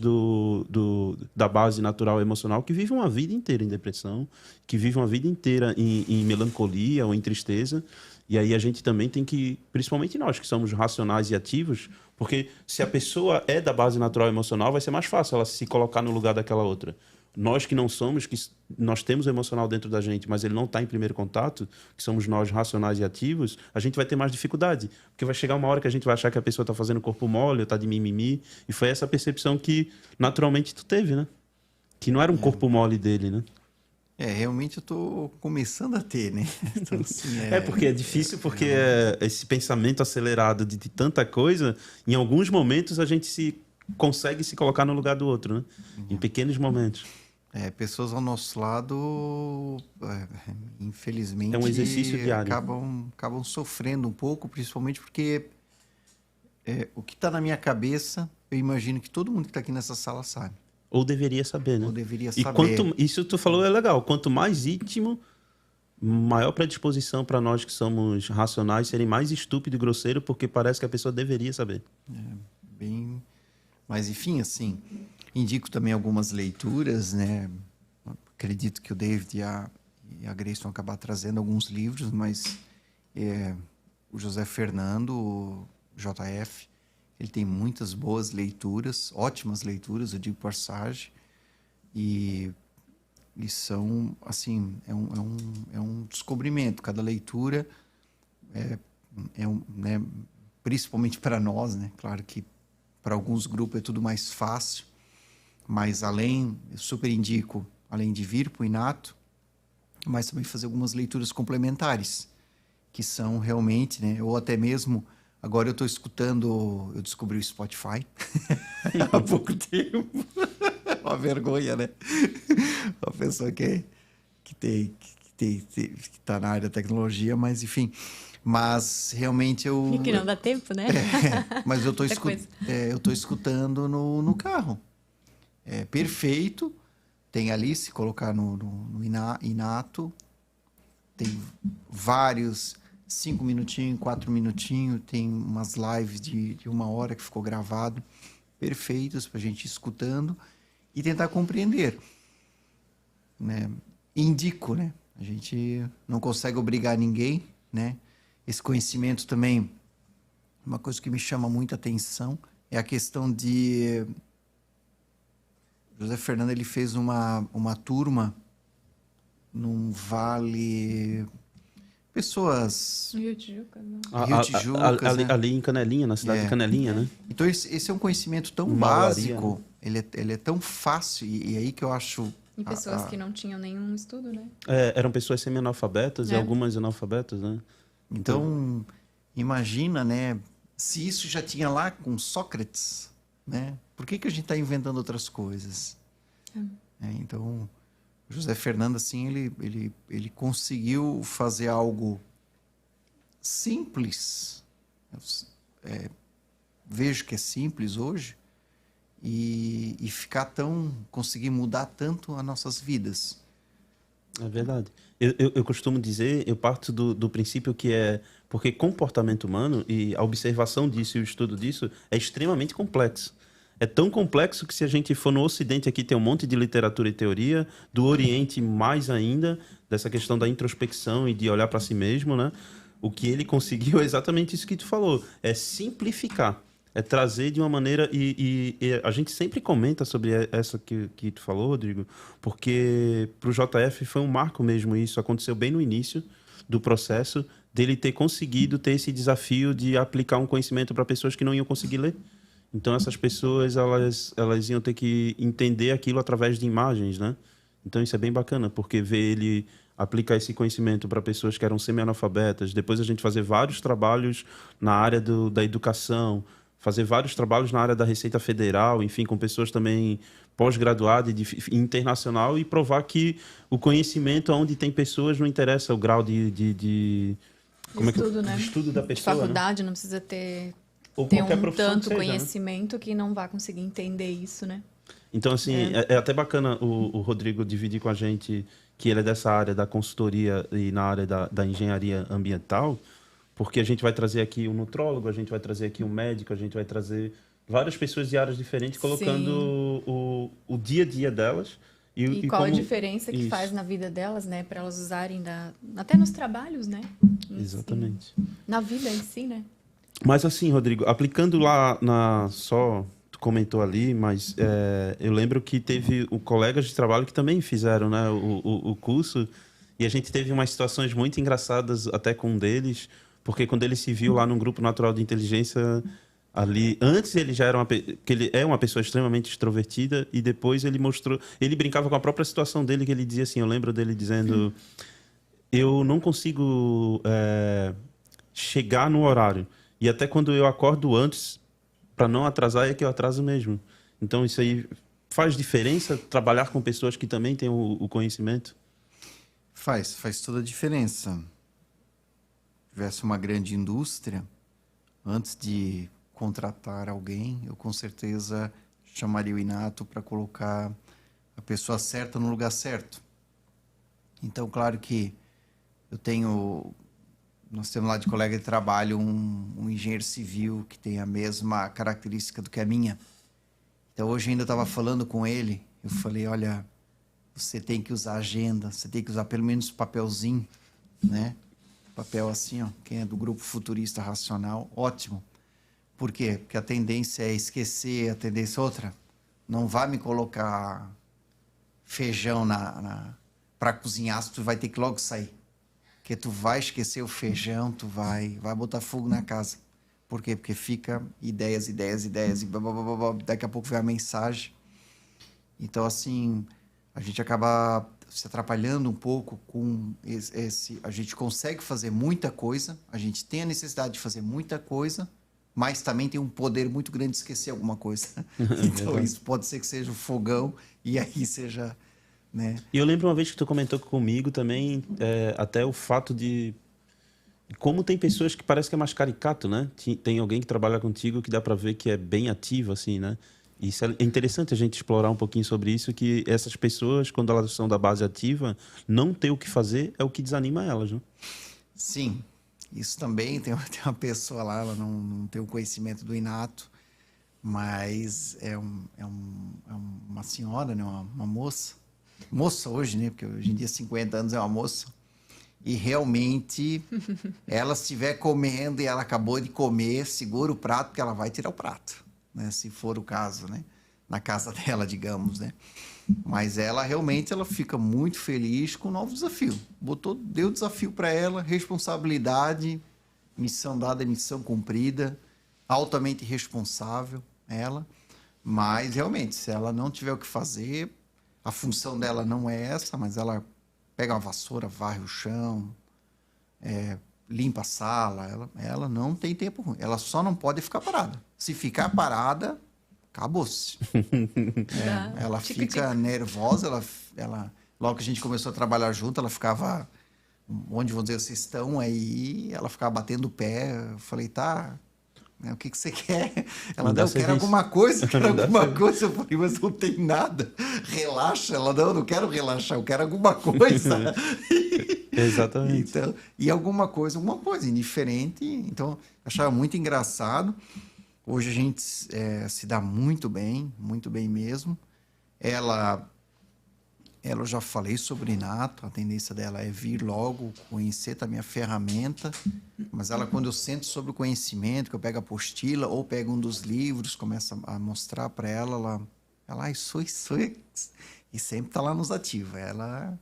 da base natural emocional que vivem uma vida inteira em depressão, que vivem uma vida inteira em melancolia ou em tristeza. E aí a gente também tem que, principalmente nós que somos racionais e ativos, porque se a pessoa é da base natural emocional, vai ser mais fácil ela se colocar no lugar daquela outra. Nós que não somos, que nós temos o emocional dentro da gente, mas ele não está em primeiro contato, que somos nós racionais e ativos, a gente vai ter mais dificuldade. Porque vai chegar uma hora que a gente vai achar que a pessoa está fazendo corpo mole, ou está de mimimi. E foi essa percepção que naturalmente tu teve, né? Que não era um corpo mole dele, né? Realmente eu tô começando a ter, né? Então, assim, porque é difícil, porque esse pensamento acelerado de tanta coisa, em alguns momentos a gente consegue se colocar no lugar do outro, né? Em pequenos momentos. Pessoas ao nosso lado, infelizmente, É um exercício diário. acabam sofrendo um pouco, principalmente porque o que está na minha cabeça, eu imagino que todo mundo que está aqui nessa sala sabe. Ou deveria saber, né? Ou deveria E saber. isso tu falou é legal. Quanto mais íntimo, maior predisposição para nós que somos racionais serem mais estúpido e grosseiro, porque parece que a pessoa deveria saber. Mas, enfim, assim, indico também algumas leituras, né? Acredito que o David e a Grace vão acabar trazendo alguns livros, mas o José Fernando, o JF, ele tem muitas boas leituras, ótimas leituras, eu digo passagem, e são, assim, é um descobrimento. Cada leitura né, principalmente para nós, né? Claro que para alguns grupos é tudo mais fácil, mas eu super indico, além de vir para o Inato, mas também fazer algumas leituras complementares, que são realmente, né? Ou até mesmo... Agora eu estou escutando, eu descobri o Spotify há pouco tempo. Uma vergonha, né? Uma pessoa que está na área da tecnologia, mas enfim. Mas realmente eu... E que não dá tempo, né? Mas eu estou escutando no carro. É perfeito. Tem ali, se colocar no Inato, tem vários... 5 minutinhos, 4 minutinhos, tem umas lives de 1 hora que ficou gravado, perfeitas para a gente ir escutando e tentar compreender, né? Indico, né? A gente não consegue obrigar ninguém, né? Esse conhecimento também, uma coisa que me chama muita atenção é a questão de... José Fernando, ele fez uma turma num vale... pessoas Rio Tijuca, não. Rio Tijucas, ali, né? ali em Canelinha, na cidade de Canelinha, né? Então, esse é um conhecimento tão Malaria, básico, ele é tão fácil, e aí que eu acho... E pessoas que não tinham nenhum estudo, né? Eram pessoas semi-analfabetas e algumas analfabetas, né? Então, imagina, né? Se isso já tinha lá com Sócrates, né? Por que a gente está inventando outras coisas? Então, José Fernando, assim, ele conseguiu fazer algo simples. Vejo que é simples hoje. E conseguir mudar tanto as nossas vidas. É verdade. Eu costumo dizer, eu parto do princípio que porque comportamento humano e a observação disso e o estudo disso é extremamente complexo. É tão complexo que se a gente for no Ocidente aqui tem um monte de literatura e teoria, do Oriente mais ainda, dessa questão da introspecção e de olhar para si mesmo, né? O que ele conseguiu é exatamente isso que tu falou, é simplificar. É trazer de uma maneira... E a gente sempre comenta sobre essa que tu falou, Rodrigo, porque para o JF foi um marco mesmo isso. Aconteceu bem no início do processo dele ter conseguido ter esse desafio de aplicar um conhecimento para pessoas que não iam conseguir ler. Então, essas pessoas, elas iam ter que entender aquilo através de imagens, né? Então, isso é bem bacana, porque ver ele aplicar esse conhecimento para pessoas que eram semi-analfabetas, depois a gente fazer vários trabalhos na área da educação, fazer vários trabalhos na área da Receita Federal, enfim, com pessoas também pós-graduadas e internacional, e provar que o conhecimento, onde tem pessoas, não interessa o grau de estudo, né? de estudo da De pessoa. faculdade, né? não precisa ter Ou qualquer um profissão tanto que seja, né? conhecimento que não vai conseguir entender isso, né? Então, assim, é até bacana o Rodrigo dividir com a gente que ele é dessa área da consultoria e na área da engenharia ambiental, porque a gente vai trazer aqui um nutrólogo, a gente vai trazer aqui um médico, a gente vai trazer várias pessoas de áreas diferentes, colocando o dia a dia delas. E qual a diferença que faz na vida delas, né? Para elas usarem até nos trabalhos, né? Exatamente. Na vida em si, né? Mas assim, Rodrigo, aplicando lá tu comentou ali, mas eu lembro que teve colegas de trabalho que também fizeram, né, o curso, e a gente teve umas situações muito engraçadas até com um deles, porque quando ele se viu lá num grupo natural de inteligência ali, antes ele já era que ele é uma pessoa extremamente extrovertida, e depois ele brincava com a própria situação dele, que ele dizia assim, eu lembro dele dizendo, eu não consigo chegar no horário, e até quando eu acordo antes, para não atrasar, é que eu atraso mesmo. Então isso aí faz diferença, trabalhar com pessoas que também têm o conhecimento? Faz toda a diferença. Se tivesse uma grande indústria, antes de contratar alguém, eu com certeza chamaria o Inato para colocar a pessoa certa no lugar certo. Então, claro que nós temos lá de colega de trabalho um engenheiro civil que tem a mesma característica do que a minha. Então, hoje ainda estava falando com ele, eu falei, olha, você tem que usar agenda, você tem que usar pelo menos papelzinho, né? Papel assim, ó, quem é do grupo futurista racional, ótimo. Por quê? Porque a tendência é esquecer, a tendência é outra. Não vai me colocar feijão para cozinhar, tu vai ter que logo sair. Porque tu vai esquecer o feijão, tu vai botar fogo na casa. Por quê? Porque fica ideias, e blá, blá, blá, blá, daqui a pouco vem a mensagem. Então, assim, a gente acaba se atrapalhando um pouco com esse... A gente consegue fazer muita coisa, a gente tem a necessidade de fazer muita coisa, mas também tem um poder muito grande de esquecer alguma coisa. Então, isso pode ser que seja o fogão, e aí seja... Né? E eu lembro uma vez que tu comentou comigo também, até o fato de como tem pessoas que parece que é mais caricato, né? Tem alguém que trabalha contigo que dá para ver que é bem ativo, assim, né? Isso é interessante a gente explorar um pouquinho sobre isso, que essas pessoas, quando elas são da base ativa, não ter o que fazer é o que desanima elas, né? Sim, isso também tem uma pessoa lá, ela não tem o conhecimento do Inato, mas é uma senhora, né? Uma moça hoje, né? Porque hoje em dia 50 anos é uma moça. E realmente, ela estiver comendo e ela acabou de comer, segura o prato, porque ela vai tirar o prato, né? Se for o caso, né? na casa dela, digamos, né? Mas ela realmente ela fica muito feliz com o novo desafio. Deu desafio para ela, responsabilidade, missão dada, missão cumprida, altamente responsável ela. Mas realmente, se ela não tiver o que fazer, a função dela não é essa, mas ela pega uma vassoura, varre o chão, limpa a sala, ela não tem tempo ruim. Ela só não pode ficar parada. Se ficar parada, acabou-se. Ela fica nervosa, ela, logo que a gente começou a trabalhar junto, ela ficava, onde vão dizer, vocês estão aí, ela ficava batendo o pé. Eu falei, tá, o que você quer? Ela, não, eu quero alguma coisa, Eu falei, mas não tem nada. Relaxa. Ela, não quero relaxar, eu quero alguma coisa. Exatamente. Então, e alguma coisa indiferente. Então, achava muito engraçado. Hoje a gente se dá muito bem mesmo. Ela, eu já falei sobre Inato, a tendência dela é vir logo, conhecer também a ferramenta, mas ela, quando eu sento sobre o conhecimento, que eu pego a apostila ou pego um dos livros, começo a mostrar para ela, isso, e sempre está lá nos ativa. Ela,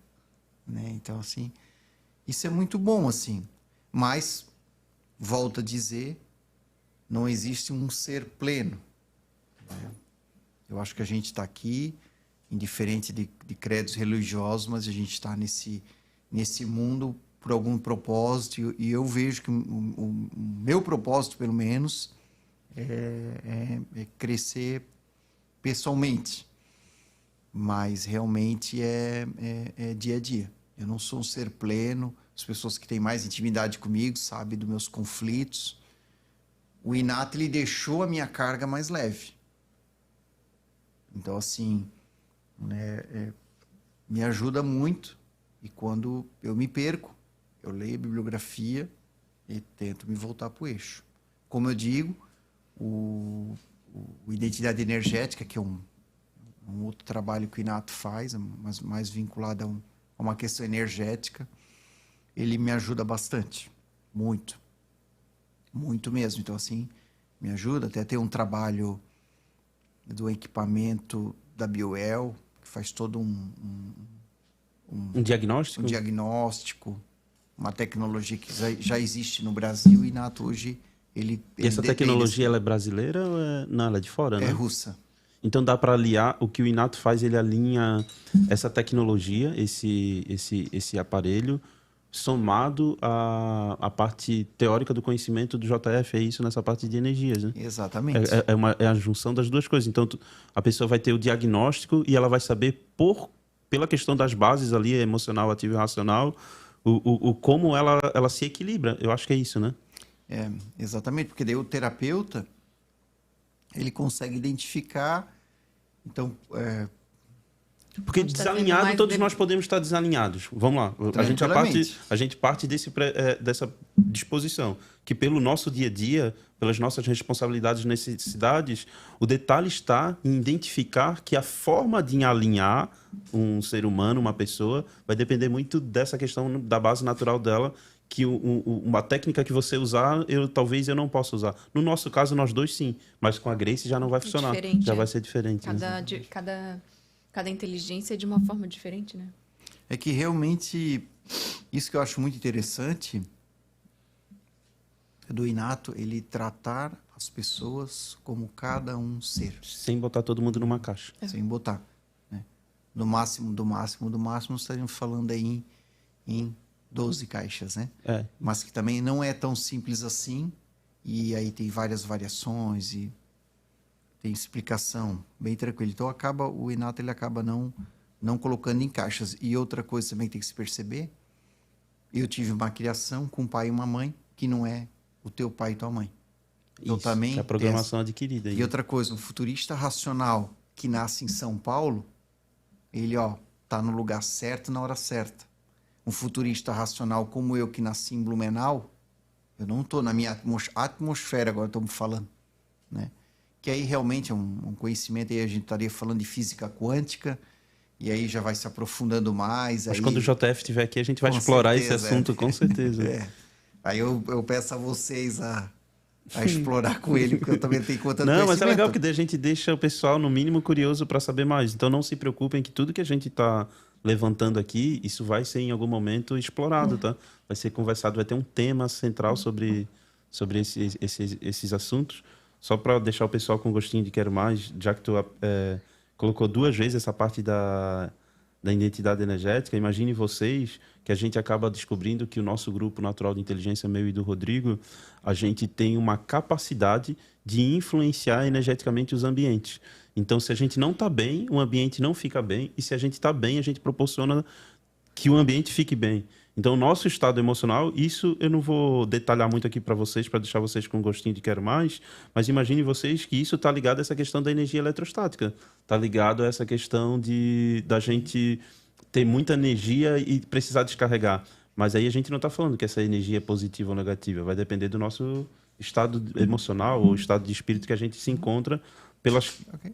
né? Então, assim, isso é muito bom, assim. Mas, volto a dizer, não existe um ser pleno, né? Eu acho que a gente está aqui, indiferente de credos religiosos, mas a gente está nesse mundo por algum propósito, e eu vejo que o meu propósito, pelo menos, é crescer pessoalmente, mas realmente é dia a dia. Eu não sou um ser pleno, as pessoas que têm mais intimidade comigo sabem dos meus conflitos. O Inato, ele deixou a minha carga mais leve. Então, assim, me ajuda muito. E quando eu me perco, eu leio a bibliografia e tento me voltar para o eixo. Como eu digo, o Identidade Energética, que é um outro trabalho que o Inato faz, mas mais vinculado a uma questão energética, ele me ajuda bastante. Muito. Muito mesmo. Então, assim, me ajuda. Até tem um trabalho do equipamento da Bioel, que faz todo um diagnóstico? Um diagnóstico, uma tecnologia que já existe no Brasil, e Inato hoje, ele essa tecnologia ela é brasileira ou não, ela é de fora, né? É russa. Então dá para aliar, o que o Inato faz, ele alinha essa tecnologia, esse aparelho, somado à parte teórica do conhecimento do JF, é isso nessa parte de energias, né? Exatamente. É a junção das duas coisas. Então, a pessoa vai ter o diagnóstico e ela vai saber, pela questão das bases ali, emocional, ativo e racional, como ela se equilibra. Eu acho que é isso, né? Exatamente, porque daí o terapeuta, ele consegue identificar, então... Porque desalinhado, todos nós podemos estar desalinhados. Vamos lá. A gente parte dessa disposição. Que pelo nosso dia a dia, pelas nossas responsabilidades e necessidades, o detalhe está em identificar que a forma de alinhar um ser humano, uma pessoa, vai depender muito dessa questão da base natural dela, que uma técnica que você usar, talvez eu não possa usar. No nosso caso, nós dois sim. Mas com a Grace já não vai funcionar. Já vai ser diferente. Cada inteligência é de uma forma diferente, né? É que realmente, isso que eu acho muito interessante do Inato, ele tratar as pessoas como cada um ser. Sem botar todo mundo numa caixa. Sem botar. Né? No máximo, estaríamos falando aí em 12 caixas, né? Mas que também não é tão simples assim, e aí tem várias variações e tem explicação bem tranquila. Então, o Inato ele acaba não colocando em caixas. E outra coisa também que tem que se perceber, eu tive uma criação com um pai e uma mãe que não é o teu pai e tua mãe. Então, isso, também é a programação adquirida. Aí. E outra coisa, um futurista racional que nasce em São Paulo, ele tá no lugar certo na hora certa. Um futurista racional como eu, que nasci em Blumenau, eu não estou na minha atmosfera, agora estamos falando, né? Que aí realmente é um conhecimento, aí a gente estaria falando de física quântica, e aí já vai se aprofundando mais. Mas quando o JF estiver aqui, a gente vai explorar esse assunto, com certeza. Aí eu peço a vocês a a explorar com ele, porque eu também tenho conta Não, mas é legal porque daí a gente deixa o pessoal, no mínimo, curioso para saber mais. Então, não se preocupem que tudo que a gente está levantando aqui, isso vai ser, em algum momento, explorado, tá? Vai ser conversado, vai ter um tema central sobre esses assuntos. Só para deixar o pessoal com gostinho de quero mais, já que tu colocou 2 vezes essa parte da identidade energética, imagine vocês que a gente acaba descobrindo que o nosso grupo natural de inteligência, meu e do Rodrigo, a gente tem uma capacidade de influenciar energeticamente os ambientes. Então, se a gente não está bem, o ambiente não fica bem, e se a gente está bem, a gente proporciona que o ambiente fique bem. Então, o nosso estado emocional, isso eu não vou detalhar muito aqui para vocês, para deixar vocês com gostinho de quero mais, mas imagine vocês que isso está ligado a essa questão da energia eletrostática, está ligado a essa questão da gente ter muita energia e precisar descarregar. Mas aí a gente não está falando que essa energia é positiva ou negativa, vai depender do nosso estado emocional ou estado de espírito que a gente se encontra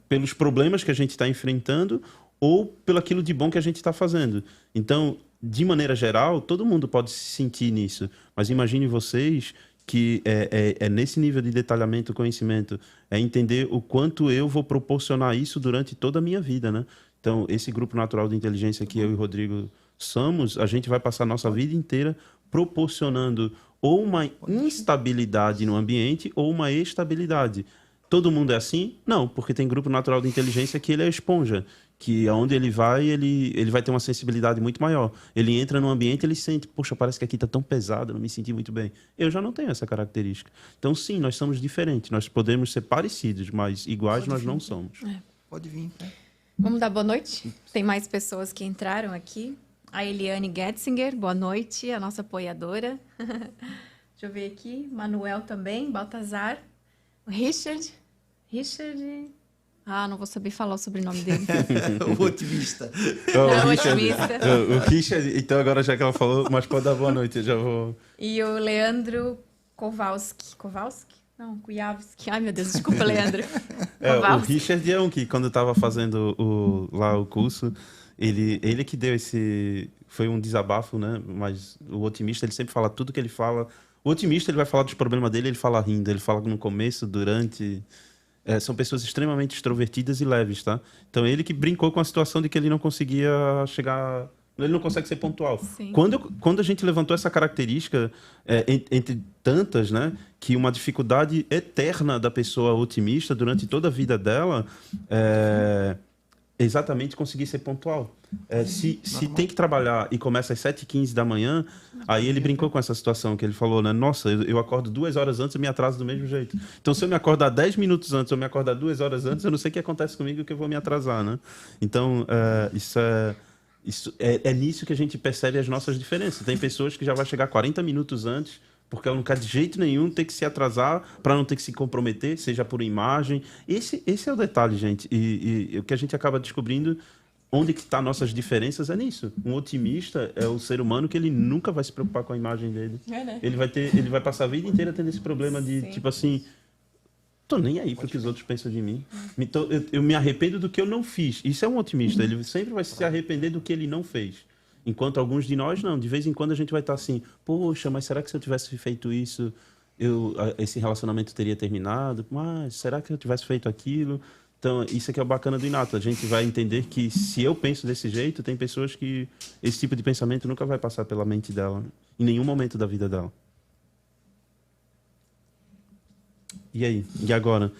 pelos problemas que a gente está enfrentando ou pelo aquilo de bom que a gente está fazendo. Então, de maneira geral, todo mundo pode se sentir nisso, mas imagine vocês que é nesse nível de detalhamento, conhecimento, é entender o quanto eu vou proporcionar isso durante toda a minha vida, né? Então, esse grupo natural de inteligência que eu e o Rodrigo somos, a gente vai passar a nossa vida inteira proporcionando ou uma instabilidade no ambiente ou uma estabilidade. Todo mundo é assim? Não, porque tem grupo natural de inteligência que ele é esponja, que aonde ele vai ter uma sensibilidade muito maior. Ele entra no ambiente, ele sente, poxa, parece que aqui está tão pesado, não me senti muito bem. Eu já não tenho essa característica. Então, sim, nós somos diferentes, nós podemos ser parecidos, mas iguais nós não somos. Pode vir, tá? Vamos dar boa noite? Tem mais pessoas que entraram aqui. A Eliane Getzinger, boa noite, a nossa apoiadora. Deixa eu ver aqui. Manuel também, Baltazar. O Richard. Não vou saber falar o sobrenome dele. O otimista. O otimista. O Richard, então agora já que ela falou, mas pode dar boa noite, eu já vou... E o Leandro Kowalski. Kowalski? Não, Kujawski. Ai, meu Deus, desculpa, Leandro. O Richard é um que, quando eu estava fazendo lá o curso, ele que deu esse... Foi um desabafo, né? Mas o otimista, ele sempre fala tudo que ele fala. O otimista, ele vai falar dos problemas dele, ele fala rindo. Ele fala no começo, durante... são pessoas extremamente extrovertidas e leves, tá? Então, ele que brincou com a situação de que ele não conseguia chegar... Ele não consegue ser pontual. Sim. Quando a gente levantou essa característica, entre tantas, né, que uma dificuldade eterna da pessoa otimista durante toda a vida dela é exatamente conseguir ser pontual. Se tem que trabalhar e começa às 7h15 da manhã, aí ele brincou com essa situação, que ele falou, né? Nossa, eu acordo 2 horas antes e me atraso do mesmo jeito. Então, se eu me acordar 10 minutos antes ou me acordar 2 horas antes, eu não sei o que acontece comigo que eu vou me atrasar, né? Então, isso é nisso que a gente percebe as nossas diferenças. Tem pessoas que já vai chegar 40 minutos antes, porque ela não quer de jeito nenhum ter que se atrasar para não ter que se comprometer, seja por imagem. Esse é o detalhe, gente. E o que a gente acaba descobrindo, onde que estão nossas diferenças, é nisso. Um otimista é o ser humano que ele nunca vai se preocupar com a imagem dele. Né? Ele vai passar a vida inteira tendo esse problema de, Sim. tipo assim... Tô nem aí pro que os outros pensam de mim. Eu me arrependo do que eu não fiz. Isso é um otimista. Ele sempre vai se arrepender do que ele não fez. Enquanto alguns de nós, não. De vez em quando a gente vai estar assim, poxa, mas será que se eu tivesse feito isso, esse relacionamento teria terminado? Mas será que eu tivesse feito aquilo? Então, isso aqui é o bacana do Inato. A gente vai entender que se eu penso desse jeito, tem pessoas que esse tipo de pensamento nunca vai passar pela mente dela. Em nenhum momento da vida dela. E aí? E agora?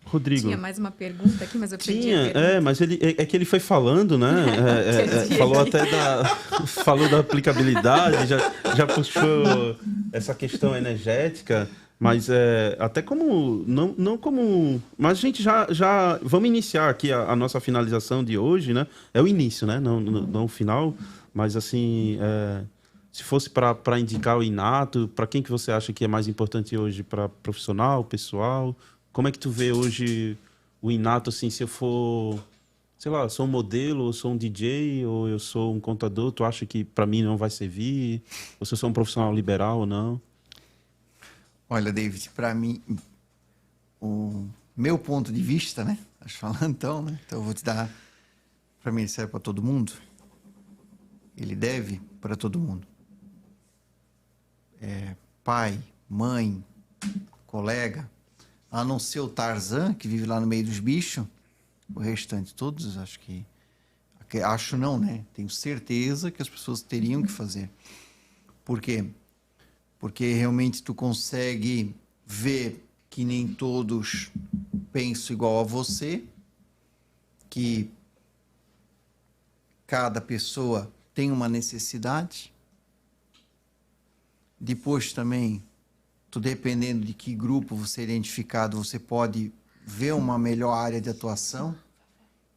Rodrigo. Tinha mais uma pergunta aqui, mas eu perdi a Tinha, pergunta. mas que ele foi falando, né? Falou até falou da aplicabilidade, já puxou essa questão energética, mas até como não como, mas a gente já vamos iniciar aqui a nossa finalização de hoje, né? É o início, né? Não o final, mas assim, se fosse para indicar o Inato, para quem que você acha que é mais importante hoje? Para profissional, pessoal? Como é que tu vê hoje o Inato, assim, se eu for, sei lá, sou um modelo, ou sou um DJ, ou eu sou um contador, tu acha que para mim não vai servir? Ou se eu sou um profissional liberal ou não? Olha, David, para mim, o meu ponto de vista, né? Acho falando então, né? Então eu vou te dar, para mim ele serve para todo mundo. Ele deve para todo mundo. Pai, mãe, colega, a não ser o Tarzan, que vive lá no meio dos bichos, o restante todos, acho não, né? Tenho certeza que as pessoas teriam que fazer. Por quê? Porque realmente tu consegue ver que nem todos pensam igual a você, que cada pessoa tem uma necessidade. Depois também, tu dependendo de que grupo você é identificado, você pode ver uma melhor área de atuação.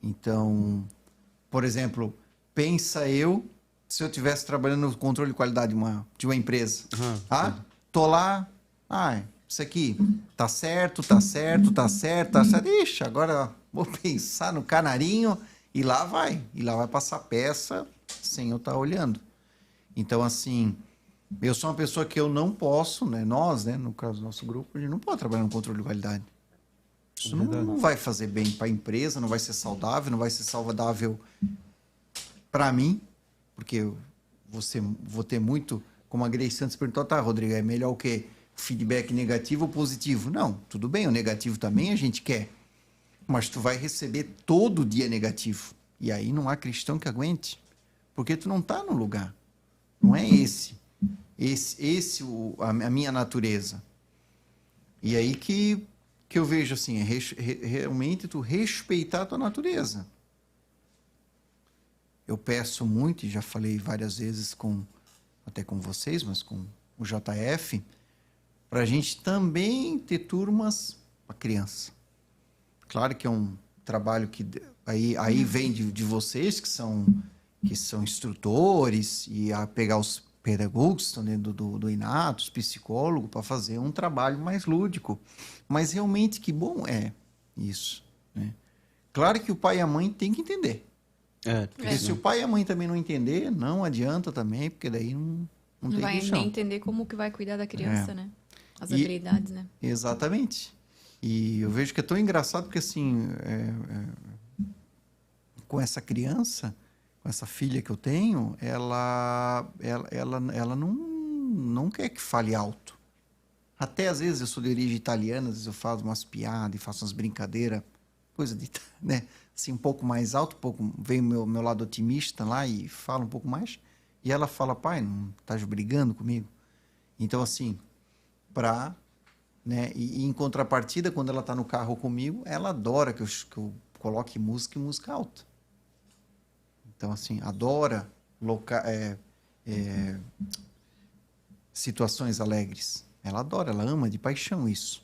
Então, por exemplo, pensa se eu estivesse trabalhando no controle de qualidade de uma empresa. Tô lá, isso aqui tá certo. Ixi, agora vou pensar no canarinho e lá vai passar peça sem eu estar olhando. Então, assim, eu sou uma pessoa que eu não posso, né? Nós, né? No caso do nosso grupo, a gente não pode trabalhar no controle de qualidade. Isso não vai fazer bem para a empresa, não vai ser saudável, não vai ser saudável para mim, porque eu vou ter muito, como a Grace Santos perguntou, tá, Rodrigo, é melhor o quê? Feedback negativo ou positivo? Não, tudo bem, o negativo também a gente quer, mas tu vai receber todo dia negativo, e aí não há cristão que aguente, porque tu não tá no lugar, não é a minha natureza. E aí que eu vejo assim, realmente tu respeitar a tua natureza. Eu peço muito, e já falei várias vezes até com vocês, mas com o JF, para a gente também ter turmas para criança. Claro que é um trabalho que aí vem de vocês, que são instrutores, e a pegar os pedagogos que estão dentro do Inato, os psicólogos, para fazer um trabalho mais lúdico. Mas realmente que bom é isso, né? Claro que o pai e a mãe têm que entender. Porque se o pai e a mãe também não entender, não adianta também, porque daí não tem vai questão. nem entender como que vai cuidar da criança, né? As habilidades, né? Exatamente. E eu vejo que é tão engraçado porque, assim, com essa criança, com essa filha que eu tenho, ela não quer que fale alto. Até às vezes eu sou de origem italiana, às vezes eu faço umas piadas e faço umas brincadeiras, coisa de, né? Assim, um pouco mais alto, vem o meu lado otimista lá e fala um pouco mais. E ela fala, pai, não estás brigando comigo? Então, assim, né? E em contrapartida, quando ela está no carro comigo, ela adora que eu coloque música e música alta. Então, assim, adora situações alegres. Ela adora, ela ama de paixão isso.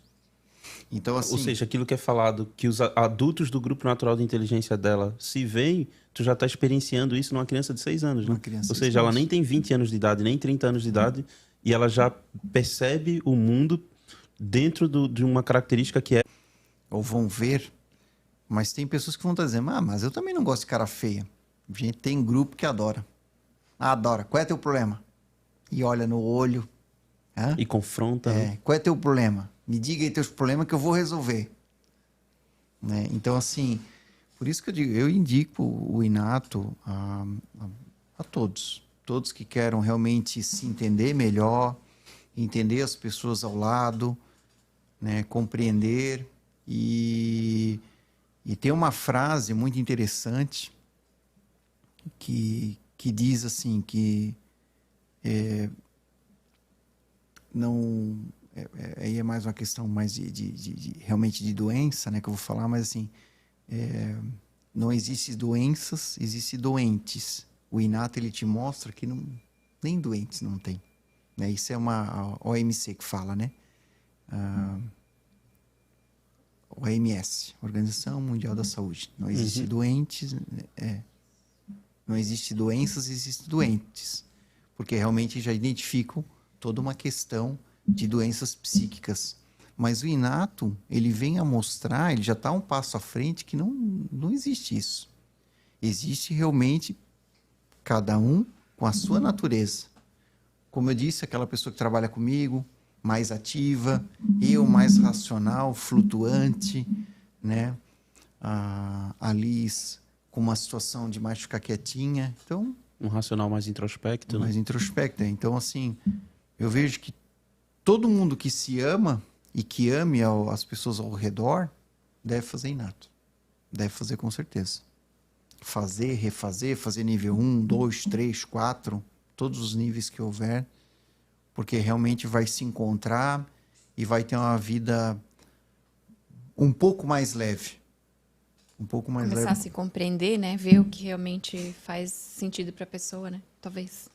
Então, assim, ou seja, aquilo que é falado, que os adultos do grupo natural de inteligência dela se veem, tu já está experienciando isso numa criança de 6 anos, né? Ou seja, ela nem tem 20 anos de idade, nem 30 anos de idade, e ela já percebe o mundo dentro de uma característica que é... Ou vão ver, mas tem pessoas que vão estar dizendo, mas eu também não gosto de cara feia. A gente tem grupo que adora. Adora. Qual é teu problema? E olha no olho. E confronta. Né? Qual é teu problema? Me diga aí teus problemas que eu vou resolver. Né? Então, assim, por isso que eu indico o Inato a todos. Todos que queiram realmente se entender melhor, entender as pessoas ao lado, né? Compreender. E tem uma frase muito interessante que diz assim, que não... Aí é mais uma questão mais realmente de doença, né, que eu vou falar, mas assim, não existe doenças, existe doentes. O Inato, ele te mostra que nem doentes não tem. Né? Isso é a OMC que fala, né? OMS, Organização Mundial da Saúde. Não existe doentes, não existe doenças, existem doentes. Porque realmente já identificam toda uma questão de doenças psíquicas. Mas o Inato, ele vem a mostrar, ele já está um passo à frente, que não existe isso. Existe realmente cada um com a sua natureza. Como eu disse, aquela pessoa que trabalha comigo, mais ativa, eu mais racional, flutuante, né? A Liz com uma situação de mais ficar quietinha. Então, um racional mais introspecto. Mais introspecto. Então, assim, eu vejo que todo mundo que se ama e que ame as pessoas ao redor, deve fazer inato. Deve fazer com certeza. Fazer, refazer, fazer nível 1, 2, 3, 4, todos os níveis que houver, porque realmente vai se encontrar e vai ter uma vida um pouco mais leve. Um pouco mais Começar leve. a se compreender, né? Ver o que realmente faz sentido para a pessoa, né? Talvez.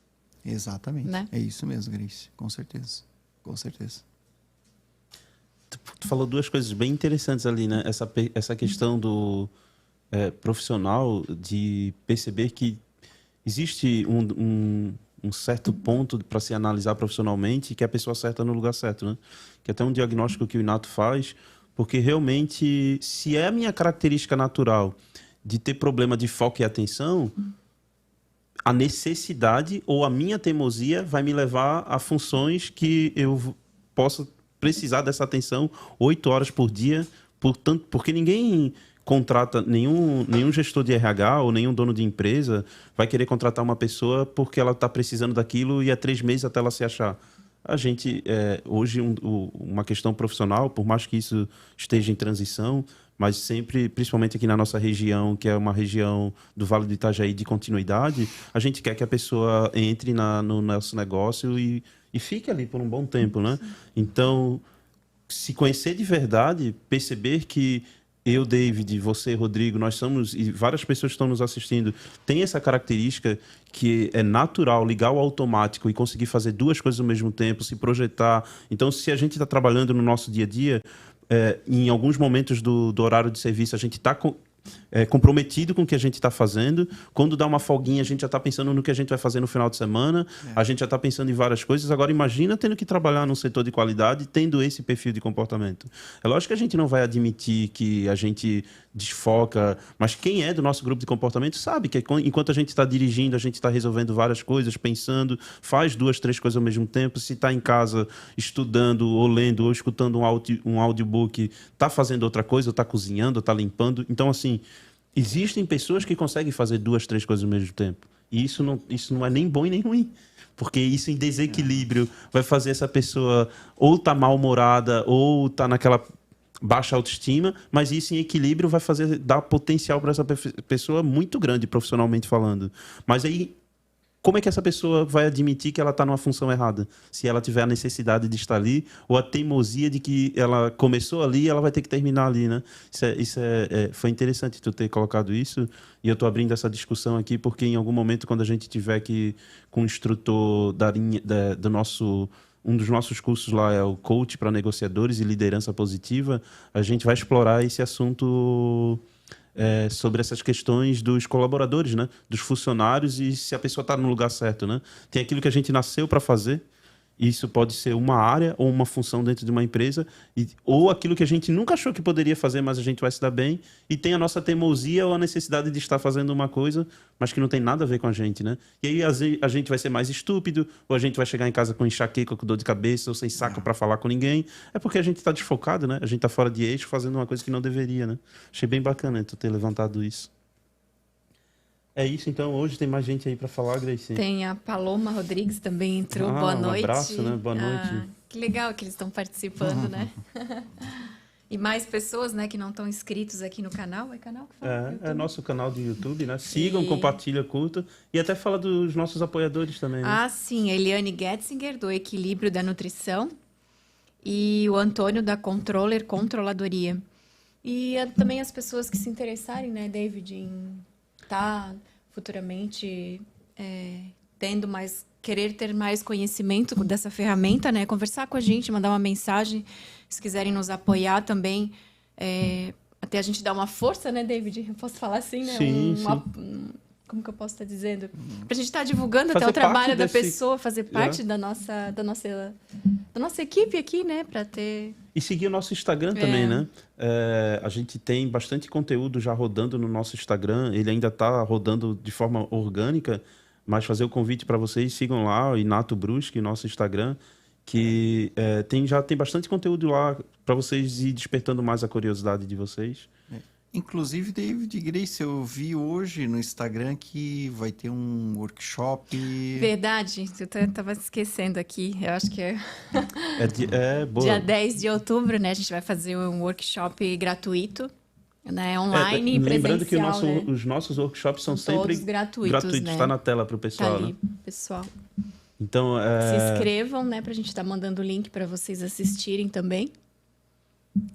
Exatamente. Né? É isso mesmo, Grace. Com certeza. Com certeza. Tu falou duas coisas bem interessantes ali, né? Essa questão do profissional, de perceber que existe um certo ponto para se analisar profissionalmente, que é a pessoa certa no lugar certo, né? Que é até um diagnóstico que o Inato faz, porque realmente, se é a minha característica natural de ter problema de foco e atenção, a necessidade ou a minha teimosia vai me levar a funções que eu possa precisar dessa atenção 8 horas por dia, portanto, porque ninguém contrata, nenhum gestor de RH ou nenhum dono de empresa vai querer contratar uma pessoa porque ela está precisando daquilo e é 3 meses até ela se achar. A gente, hoje, uma questão profissional, por mais que isso esteja em transição, mas sempre, principalmente aqui na nossa região, que é uma região do Vale do Itajaí de continuidade, a gente quer que a pessoa entre no nosso negócio e fique ali por um bom tempo, né? Então, se conhecer de verdade, perceber que eu, David, você, Rodrigo, nós somos, e várias pessoas que estão nos assistindo, tem essa característica que é natural ligar o automático e conseguir fazer duas coisas ao mesmo tempo, se projetar. Então, se a gente está trabalhando no nosso dia a dia, em alguns momentos do horário de serviço, a gente está comprometido com o que a gente está fazendo. Quando dá uma folguinha, a gente já está pensando no que a gente vai fazer no final de semana. A gente já está pensando em várias coisas. Agora, imagina tendo que trabalhar num setor de qualidade tendo esse perfil de comportamento. É lógico que a gente não vai admitir que a gente desfoca, mas quem é do nosso grupo de comportamento sabe que enquanto a gente está dirigindo, a gente está resolvendo várias coisas, pensando, faz 2, 3 coisas ao mesmo tempo. Se está em casa estudando, ou lendo, ou escutando um audiobook, está fazendo outra coisa, ou está cozinhando, ou está limpando. Então, assim, existem pessoas que conseguem fazer 2, 3 coisas ao mesmo tempo. E isso não é nem bom e nem ruim. Porque isso em desequilíbrio vai fazer essa pessoa ou tá mal-humorada, ou tá naquela baixa autoestima, mas isso em equilíbrio vai dar potencial para essa pessoa muito grande, profissionalmente falando. Mas aí, como é que essa pessoa vai admitir que ela está numa função errada? Se ela tiver a necessidade de estar ali, ou a teimosia de que ela começou ali e ela vai ter que terminar ali, né? Foi interessante tu ter colocado isso, e eu estou abrindo essa discussão aqui porque em algum momento, quando a gente tiver com o instrutor um dos nossos cursos lá é o Coach para Negociadores e Liderança Positiva, a gente vai explorar esse assunto sobre essas questões dos colaboradores, né? Dos funcionários e se a pessoa está no lugar certo, né? Tem aquilo que a gente nasceu para fazer, isso pode ser uma área ou uma função dentro de uma empresa, ou aquilo que a gente nunca achou que poderia fazer, mas a gente vai se dar bem, e tem a nossa teimosia ou a necessidade de estar fazendo uma coisa, mas que não tem nada a ver com a gente, né? E aí a gente vai ser mais estúpido, ou a gente vai chegar em casa com enxaqueca, com dor de cabeça, ou sem saco para falar com ninguém. É porque a gente está desfocado, né? A gente está fora de eixo, fazendo uma coisa que não deveria, né? Achei bem bacana tu ter levantado isso. É isso, então. Hoje tem mais gente aí para falar, Grace. Tem a Paloma Rodrigues também entrou. Boa noite. Um abraço, né? Boa noite. Que legal que eles estão participando, né? E mais pessoas, né, que não estão inscritos aqui no canal. É canal que fala? É nosso canal do YouTube, né? Sigam, compartilhem, curtam. E até fala dos nossos apoiadores também, né? Ah, sim. A Eliane Getzinger, do Equilíbrio da Nutrição. E o Antônio, da Controller Controladoria. E também as pessoas que se interessarem, né, David, em estar futuramente querer ter mais conhecimento dessa ferramenta, né? Conversar com a gente, mandar uma mensagem, se quiserem nos apoiar também, até a gente dar uma força, né, David? Eu posso falar assim, né? Sim, como que eu posso estar dizendo? Para a gente estar divulgando fazer até o trabalho da desse... pessoa, fazer parte da nossa equipe aqui, né? Para ter... E seguir o nosso Instagram também, né? A gente tem bastante conteúdo já rodando no nosso Instagram. Ele ainda está rodando de forma orgânica, mas fazer o convite para vocês, sigam lá o Inato Brusque, nosso Instagram, que já tem bastante conteúdo lá para vocês ir despertando mais a curiosidade de vocês. Inclusive, David e Grace, eu vi hoje no Instagram que vai ter um workshop. Verdade, eu tava esquecendo aqui. Eu acho que é Boa. dia 10 de outubro, né? A gente vai fazer um workshop gratuito, né? Online e Lembrando que presencial, né? os nossos workshops são São sempre todos gratuitos, né? Tá na tela para o Tá pessoal, ali, né? pessoal. Então, Se inscrevam, né? Pra gente estar mandando o link para vocês assistirem também.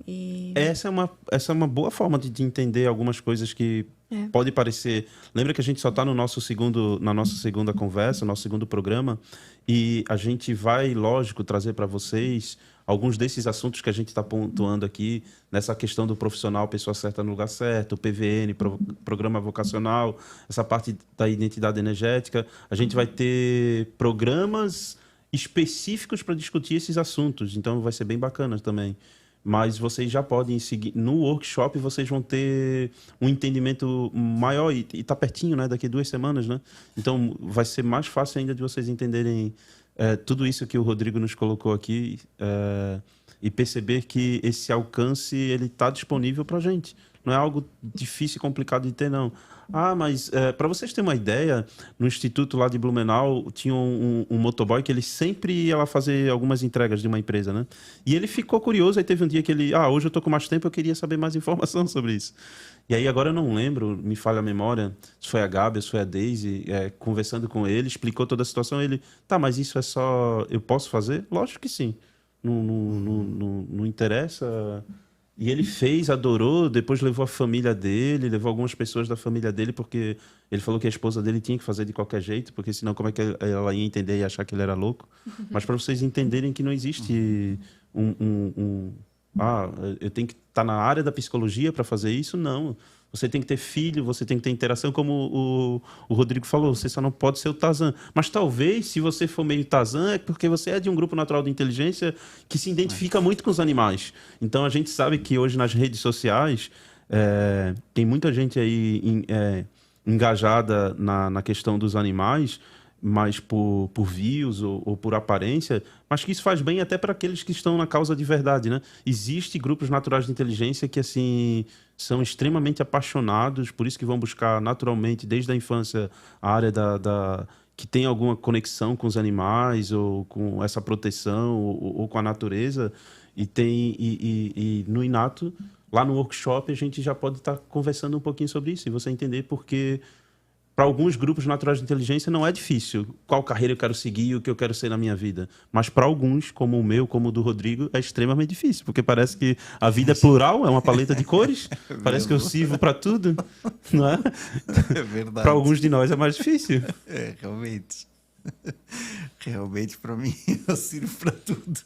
E... essa é uma boa forma de entender algumas coisas que pode parecer. Lembra que a gente só está na nossa segunda conversa, nosso segundo programa, e a gente vai, lógico, trazer para vocês alguns desses assuntos que a gente está pontuando aqui, nessa questão do profissional, pessoa certa no lugar certo, o PVN, programa vocacional, essa parte da identidade energética. A gente vai ter programas específicos para discutir esses assuntos, então vai ser bem bacana também. Mas vocês já podem seguir. No workshop, vocês vão ter um entendimento maior e está pertinho, né? Daqui 2 semanas, né? Então, vai ser mais fácil ainda de vocês entenderem tudo isso que o Rodrigo nos colocou aqui e perceber que esse alcance ele está disponível para a gente. Não é algo difícil e complicado de ter, não. Mas para vocês terem uma ideia, no Instituto lá de Blumenau tinha um motoboy que ele sempre ia lá fazer algumas entregas de uma empresa, né? E ele ficou curioso, aí teve um dia que ele... hoje eu tô com mais tempo, eu queria saber mais informação sobre isso. E aí agora eu não lembro, me falha a memória, se foi a Gabi, se foi a Daisy, conversando com ele, explicou toda a situação, ele... mas isso é só... Eu posso fazer? Lógico que sim. Não interessa... E ele fez, adorou, depois levou a família dele, levou algumas pessoas da família dele, porque ele falou que a esposa dele tinha que fazer de qualquer jeito, porque senão como é que ela ia entender e achar que ele era louco? Mas para vocês entenderem que não existe eu tenho que estar na área da psicologia para fazer isso, não. Você tem que ter filho, você tem que ter interação, como o Rodrigo falou, você só não pode ser o Tarzan. Mas talvez, se você for meio Tarzan, é porque você é de um grupo natural de inteligência que se identifica muito com os animais. Então, a gente sabe que hoje nas redes sociais tem muita gente aí engajada na questão dos animais, mas por views ou por aparência, mas que isso faz bem até para aqueles que estão na causa de verdade, né? Existem grupos naturais de inteligência que, assim, são extremamente apaixonados, por isso que vão buscar naturalmente, desde a infância, a área que tem alguma conexão com os animais, ou com essa proteção, ou com a natureza, e no Inato, lá no workshop, a gente já pode estar conversando um pouquinho sobre isso, e você entender porque... Para alguns grupos naturais de inteligência não é difícil qual carreira eu quero seguir, o que eu quero ser na minha vida. Mas para alguns, como o meu, como o do Rodrigo, é extremamente difícil, porque parece que a vida é plural, é uma paleta de cores, parece que eu sirvo para tudo, não é? É verdade. Para alguns de nós é mais difícil. Realmente. Realmente, para mim, eu sirvo para tudo.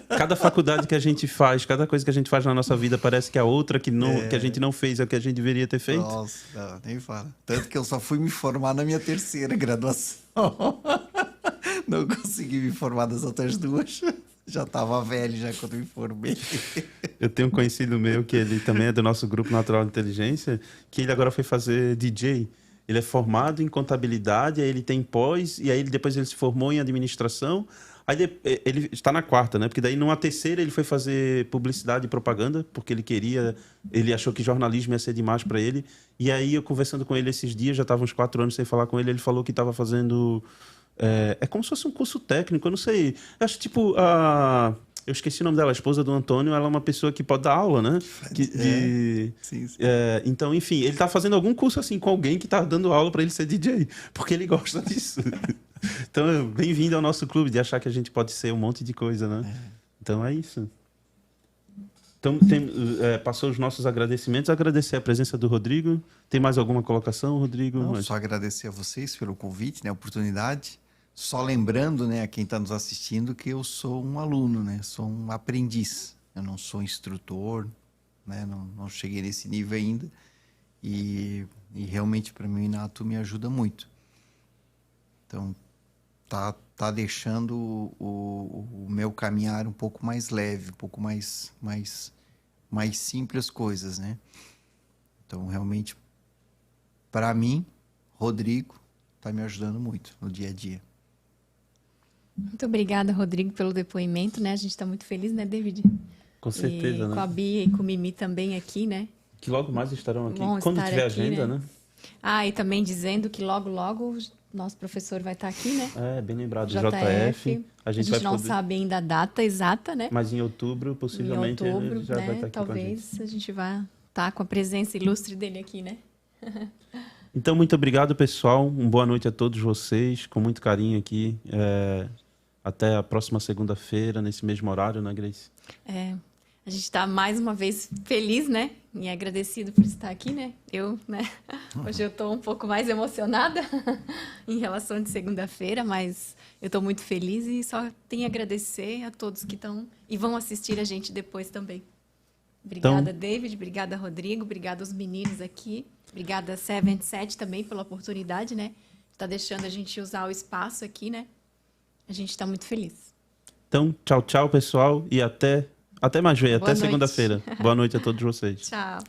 Cada faculdade que a gente faz, cada coisa que a gente faz na nossa vida, parece que a outra que a gente não fez é o que a gente deveria ter feito. Nossa, não, nem fala. Tanto que eu só fui me formar na minha 3ª graduação. Não consegui me formar das outras 2. Já estava velho já quando me formei. Eu tenho um conhecido meu que ele também é do nosso grupo Natural de Inteligência, que ele agora foi fazer DJ. Ele é formado em contabilidade, aí ele tem pós, e aí depois ele se formou em administração. Aí ele está na 4ª, né? Porque daí numa 3ª ele foi fazer publicidade e propaganda, porque ele achou que jornalismo ia ser demais para ele. E aí eu conversando com ele esses dias, já estava uns 4 anos sem falar com ele, ele falou que estava fazendo... É como se fosse um curso técnico, eu não sei. Eu acho tipo... Eu esqueci o nome dela, a esposa do Antônio, ela é uma pessoa que pode dar aula, né? Sim. Então, enfim, ele tá fazendo algum curso assim com alguém que tá dando aula para ele ser DJ, porque ele gosta disso. Então, bem-vindo ao nosso clube de achar que a gente pode ser um monte de coisa, né? Então, é isso. Então, passou os nossos agradecimentos, agradecer a presença do Rodrigo. Tem mais alguma colocação, Rodrigo? Não, só agradecer a vocês pelo convite, né, a oportunidade. Só lembrando, né, a quem está nos assistindo, que eu sou um aluno, né, sou um aprendiz. Eu não sou instrutor, né, não cheguei nesse nível ainda. E realmente, para mim, o Inato me ajuda muito. Então, tá deixando o meu caminhar um pouco mais leve, um pouco mais simples as coisas, né? Então, realmente, para mim, Rodrigo está me ajudando muito no dia a dia. Muito obrigada, Rodrigo, pelo depoimento, né? A gente está muito feliz, né, David? Com certeza, e né? com a Bia e com o Mimi também aqui, né? Que logo mais estarão aqui. Bom Quando estar tiver aqui, agenda, né? Ah, e também dizendo que logo, logo o nosso professor vai estar aqui, né? É, bem lembrado. JF. A A gente gente vai não poder... sabe ainda a data exata, né? Mas em outubro, possivelmente, Em outubro, ele já vai né? estar aqui com a gente. Talvez a gente vá estar com a presença ilustre dele aqui, né? Então, muito obrigado, pessoal. Uma boa noite a todos vocês. Com muito carinho aqui. Até a próxima segunda-feira, nesse mesmo horário, né, Grace? A gente está mais uma vez feliz, né? E agradecido por estar aqui, né? Hoje eu estou um pouco mais emocionada em relação de segunda-feira, mas eu estou muito feliz e só tenho a agradecer a todos que estão e vão assistir a gente depois também. Obrigada, David. Obrigada, Rodrigo. Obrigada aos meninos aqui. Obrigada, 77 também pela oportunidade, né? Está deixando a gente usar o espaço aqui, né? A gente está muito feliz. Então, tchau, tchau, pessoal. E até mais, Joia. Até Boa noite. segunda-feira. Boa noite a todos vocês. Tchau.